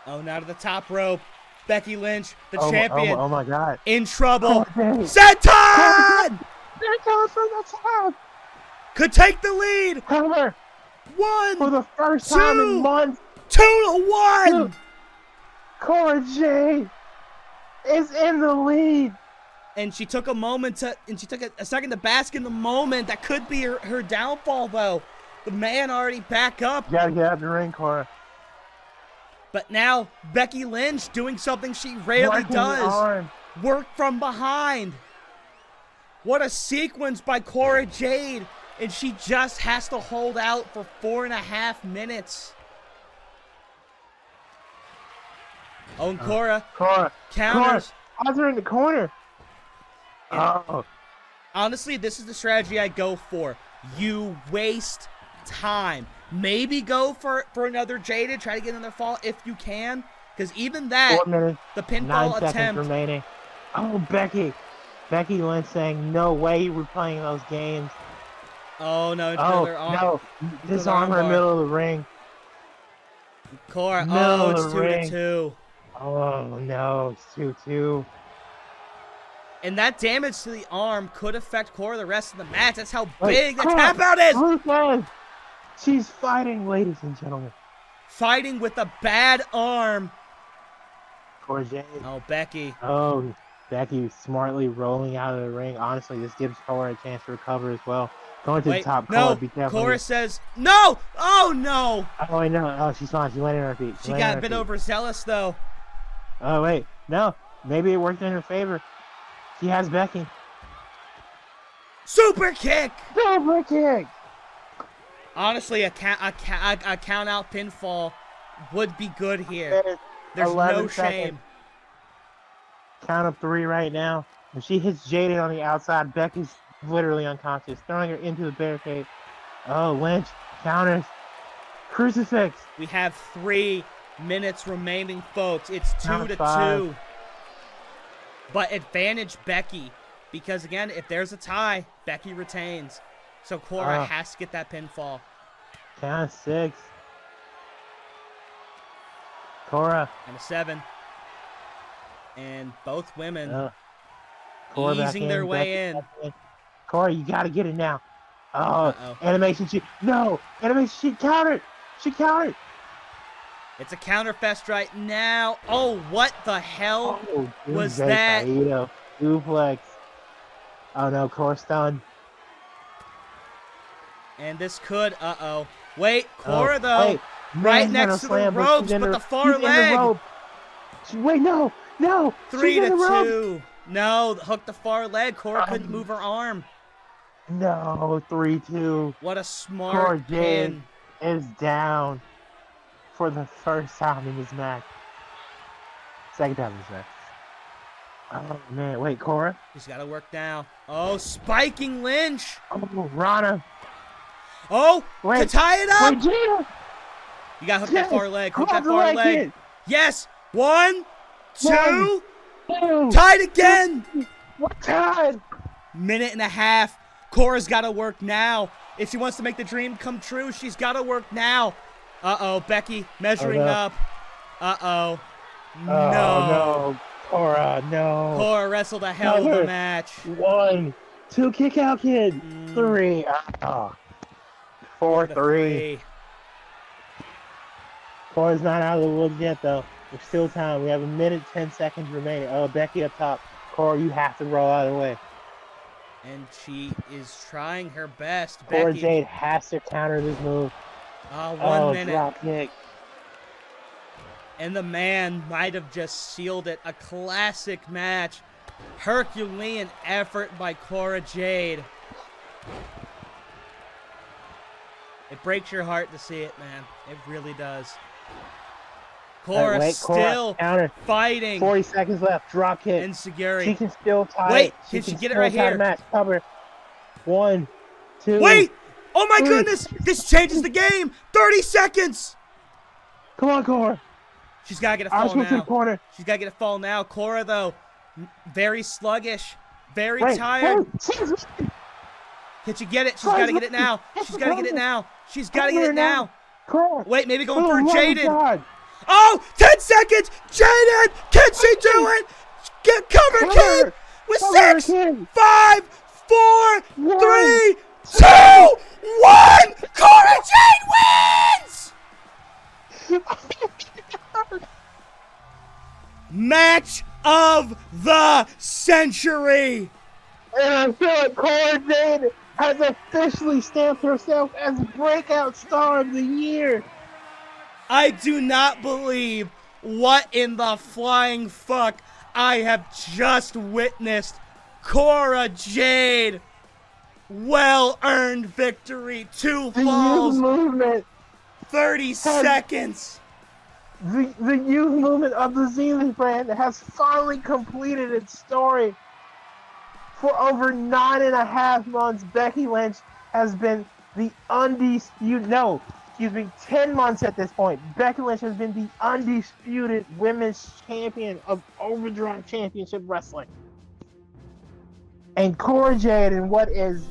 Oh, now to the top rope. Becky Lynch, the Oh, champion, oh my God. in trouble. Cora Jade. Senton! There goes from the top. Could take the lead. Cover for 1, the first time in 2, months. 2-1. Cora Jade is in the lead. And she took a moment a second to bask in the moment. That could be her downfall, though. The man already back up. You gotta get out the ring, Cora. But now Becky Lynch doing something she rarely Working the does. arm. Work from behind. What a sequence by Cora Jade. And she just has to hold out for 4.5 minutes. Oh, and Cora counters. Odds are in the corner. Oh. Honestly, this is the strategy I go for. You waste time. Maybe go for another Jaded. Try to get another fall if you can. Because even that, 4 minutes, the pinfall 9 seconds attempt. remaining. Oh, Becky Lynch saying, no way you were playing those games. Oh, no. It's Oh, another arm. no. Disarm her armbar. middle of the ring. Cora. Middle Oh, of it's the ring. 2-2. Oh, no. It's 2-2. And that damage to the arm could affect Cora the rest of the match. That's how Wait, big the Cora, tap out is. Rusev. She's fighting, ladies and gentlemen. Fighting with a bad arm. Cora Jade. Oh, Becky. Oh, Becky smartly rolling out of the ring. Honestly, this gives Cora a chance to recover as well. Going to the top. No. Cora, be careful. Cora says, no. Oh, no. Oh, wait, no. Oh, she's fine. She's landing on her feet. She got a bit overzealous, though. Oh, wait. No. Maybe it worked in her favor. She has Becky. Super kick. Super kick. Honestly, a count out pinfall would be good here. There's 11 no seconds. shame. Count of 3 right now. If she hits Jaded on the outside, Becky's literally unconscious. Throwing her into the barricade. Oh, Lynch counters. Crucifix. We have 3 minutes remaining, folks. It's Count 2-2. 5. But advantage Becky. Because, again, if there's a tie, Becky retains. So Cora has to get that pinfall. Count of 6. Cora. And a 7. And both women Cora easing their way in. Cora, you gotta get it now. Oh, Uh-oh. animation sheet. No, animation sheet countered. She countered. It's a counterfest right now. Oh, what the hell was Jay that? Saito. Suplex. Oh no, Cora stunned. And this could, Wait, Cora, though, Hey, right manhandle next to the slam, but ropes, she's in but the- the far she's in the leg. rope. Wait, no. 3-2. No, hook the far leg. Cora couldn't move her arm. No, 3-2. What a Cora smart Jade pin. is down for the first time in this match. Second time in this match. Oh man, wait, Cora? She's got to work now. Oh, spiking Lynch. Oh, Rana. Oh, Wait, to tie it up. Wait, Gina. You got to hook that far leg. Hook Grab that the far leg leg. in. Yes. 1, 2. 2. Tied again. What time? Minute and a half. Cora's got to work now. If she wants to make the dream come true, she's got to work now. Uh-oh, Becky measuring up. Uh-oh. No. Oh, no. Cora, no. Cora wrestled a hell of a match. 1, 2, kick out, kid. 3. 4-3. Cora's not out of the woods yet, though. There's still time. We have a minute, 10 seconds remaining. Oh, Becky up top. Cora, you have to roll out of the way. And she is trying her best. Cora Becky. Jade has to counter this move. 1 minute. Drop kick. And the man might have just sealed it. A classic match. Herculean effort by Cora Jade. It breaks your heart to see it, man. It really does. Cora Wait, still counter. fighting. 40 seconds left. Drop kick. And Seguri. She can still tie Wait, it. can she get it still right tie the here? Match. Cover. 1, 2. Wait! Oh my 3. goodness! This changes the game! 30 seconds! Come on, Cora. She's got to get a I'll fall switch to the now. corner. She's got to get a fall now. Cora, though, very sluggish. Very Wait, tired. wait. Can she get it? She's got to get it now. She's got to get it now. She's got to get it now. Cora. Wait, maybe going Oh, for my Jaded. God. Oh, 10 seconds. Jaden, can she do it? Get cover, kid. With Cover, 6, kid. 5, 4, 3, 2, 1. 1. Cora Jade wins. Match of the century. And I feel like Cora Jade has officially stamped herself as breakout star of the year. I do not believe what in the flying fuck I have just witnessed. Cora Jade, well-earned victory. 2 The falls, youth movement, 30 seconds. the youth movement of the Zenith brand has finally completed its story. For over 9.5 months, Becky Lynch has been the undisputed, 10 months at this point. Becky Lynch has been the undisputed women's champion of Overdrive Championship Wrestling. And Cora Jade, in what is,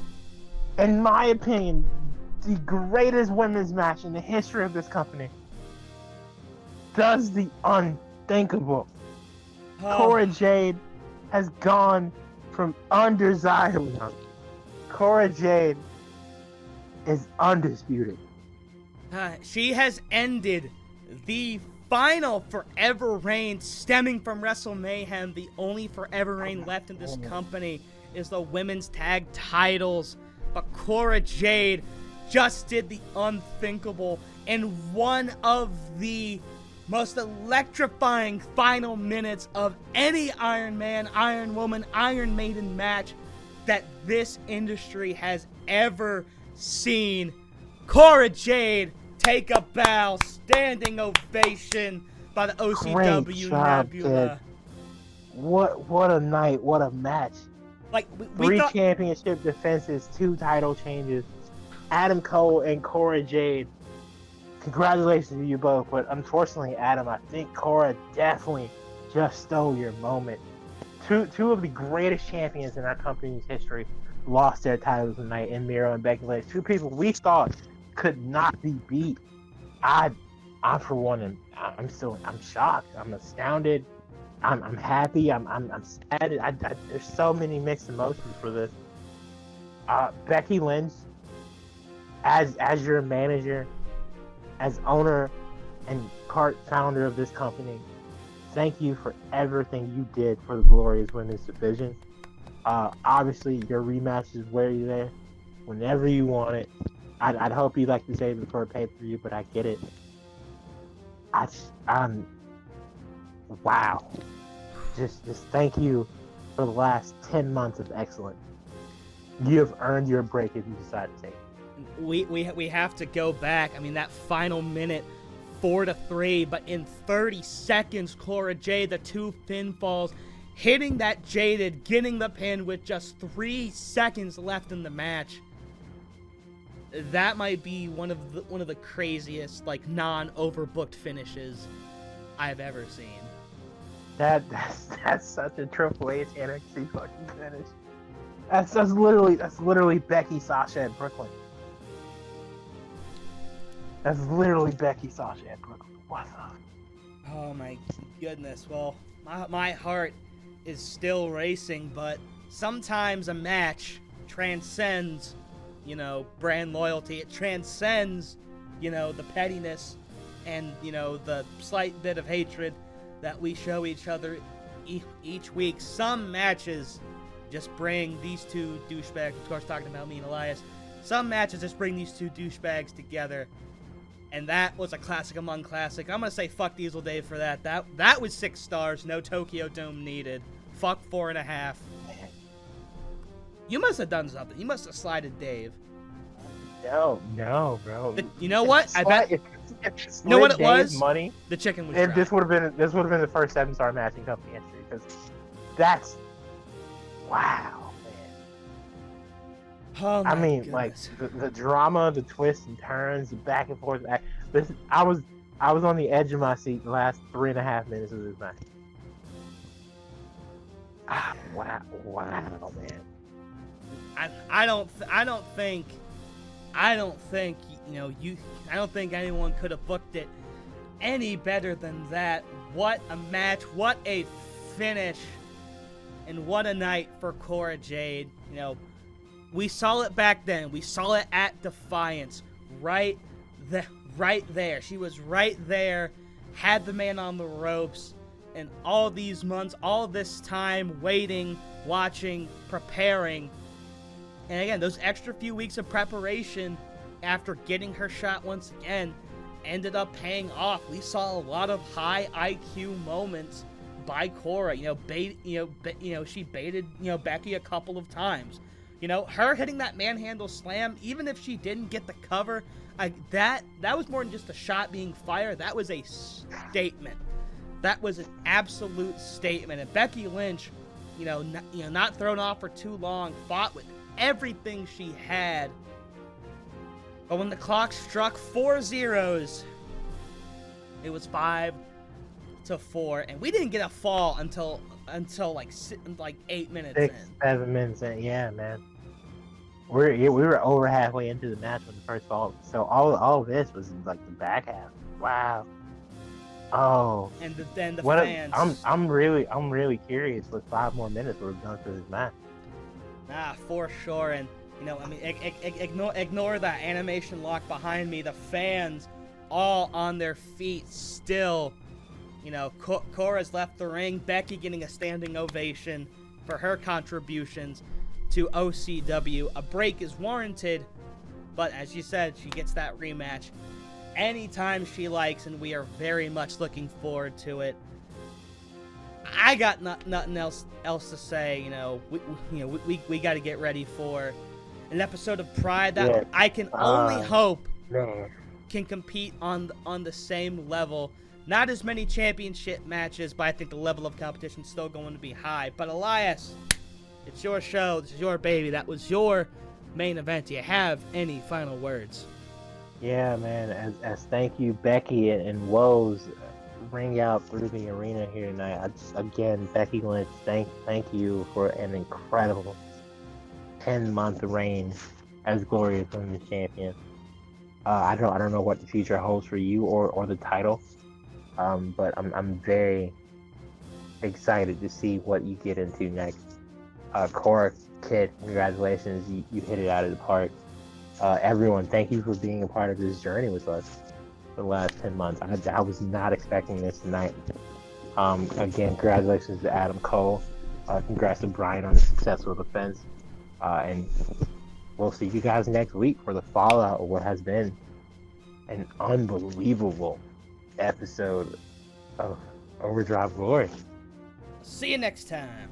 in my opinion, the greatest women's match in the history of this company, does the unthinkable. Cora Jade has gone from undesirable. Cora Jade is undisputed. She has ended the final forever reign stemming from Wrestle Mayhem. The only forever reign left in this company is the women's tag titles. But Cora Jade just did the unthinkable in one of the most electrifying final minutes of any Iron Man, Iron Woman, Iron Maiden match that this industry has ever seen. Cora Jade, take a bow, standing ovation by the OCW Great job, Nebula. kid. What a night, what a match. Like we 3 thought, championship defenses, 2 title changes. Adam Cole and Cora Jade. Congratulations to you both, but unfortunately, Adam, I think Cora definitely just stole your moment. Two of the greatest champions in our company's history lost their titles tonight in Miro and Becky Lynch. 2 people we thought could not be beat. I for one, I'm shocked. I'm astounded. I'm happy. I'm sad. There's so many mixed emotions for this. Becky Lynch, as your manager, as owner and part founder of this company, thank you for everything you did for the glorious women's division. Obviously, your rematch is where you're there whenever you want it. I'd hope you'd like to save it for a pay-per-view, but I get it. Wow. Just thank you for the last 10 months of excellence. You have earned your break if you decide to take it. We have to go back. I mean, that final minute, 4-3, but in 30 seconds, Cora Jade, the 2 pinfalls, hitting that Jaded, getting the pin with just 3 seconds left in the match. That might be one of the craziest, like, non-overbooked finishes I've ever seen. That's such a Triple H NXT fucking finish. That's literally Becky, Sasha at Brooklyn. That's literally Becky, Sasha at Brooklyn. What the? Oh my goodness. Well, my heart is still racing, but sometimes a match transcends, brand loyalty. It transcends, the pettiness and, the slight bit of hatred that we show each other each week. Some matches just bring these 2 douchebags, of course talking about me and Elias, some matches just bring these 2 douchebags together, and that was a classic among classic. I'm gonna say fuck Diesel Dave for that. That was 6 stars, no Tokyo Dome needed. Fuck 4.5. You must have done something. You must have slided Dave. No, bro. You know what? I bet. You know what it was? Money. The chicken was. This would have been the first 7-star match in company history, because that's wow, man. Oh my I mean, goodness. like the drama, the twists and turns, the back and forth. I was on the edge of my seat the last 3.5 minutes of this match. Wow, man. I don't think I don't think anyone could have booked it any better than that. What a match, what a finish, and what a night for Cora Jade. You know, we saw it back then. We saw it at Defiance, right there. She was right there, had the man on the ropes, and all these months, all this time, waiting, watching, preparing. And again, those extra few weeks of preparation after getting her shot once again ended up paying off. We saw a lot of high IQ moments by Cora. She baited, Becky a couple of times. Her hitting that manhandle slam, even if she didn't get the cover, that was more than just a shot being fired. That was a statement. That was an absolute statement. And Becky Lynch, not thrown off for too long, fought with everything she had. But when the clock struck 4 zeros, it was 5-4, and we didn't get a fall until like 8 minutes 6-7 minutes in. Yeah, man. We were over halfway into the match when the first fall. So all of this was like the back half. Wow. Oh. And then the fans. I'm really curious what 5 more minutes we're going for this match. For sure. And ignore that animation lock behind me. The fans all on their feet still. Cora's left the ring. Becky getting a standing ovation for her contributions to OCW. A break is warranted, but as you said, she gets that rematch anytime she likes, and we are very much looking forward to it. I got nothing else to say. We got to get ready for an episode of Pride that I can only hope can compete on the same level. Not as many championship matches, but I think the level of competition is still going to be high. But Elias, it's your show. This is your baby. That was your main event. Do you have any final words? Yeah, man. As thank you, Becky and Woes ring out through the arena here tonight. Again, Becky Lynch, thank you for an incredible 10-month reign as Glorious Women's Champion. I don't know what the future holds for you or the title, but I'm very excited to see what you get into next. Cora, kid, congratulations, you hit it out of the park. Everyone, thank you for being a part of this journey with us for the last 10 months. I was not expecting this tonight. Again, congratulations to Adam Cole. Congrats to Brian on the successful defense. And we'll see you guys next week for the fallout of what has been an unbelievable episode of Overdrive Glory. See you next time.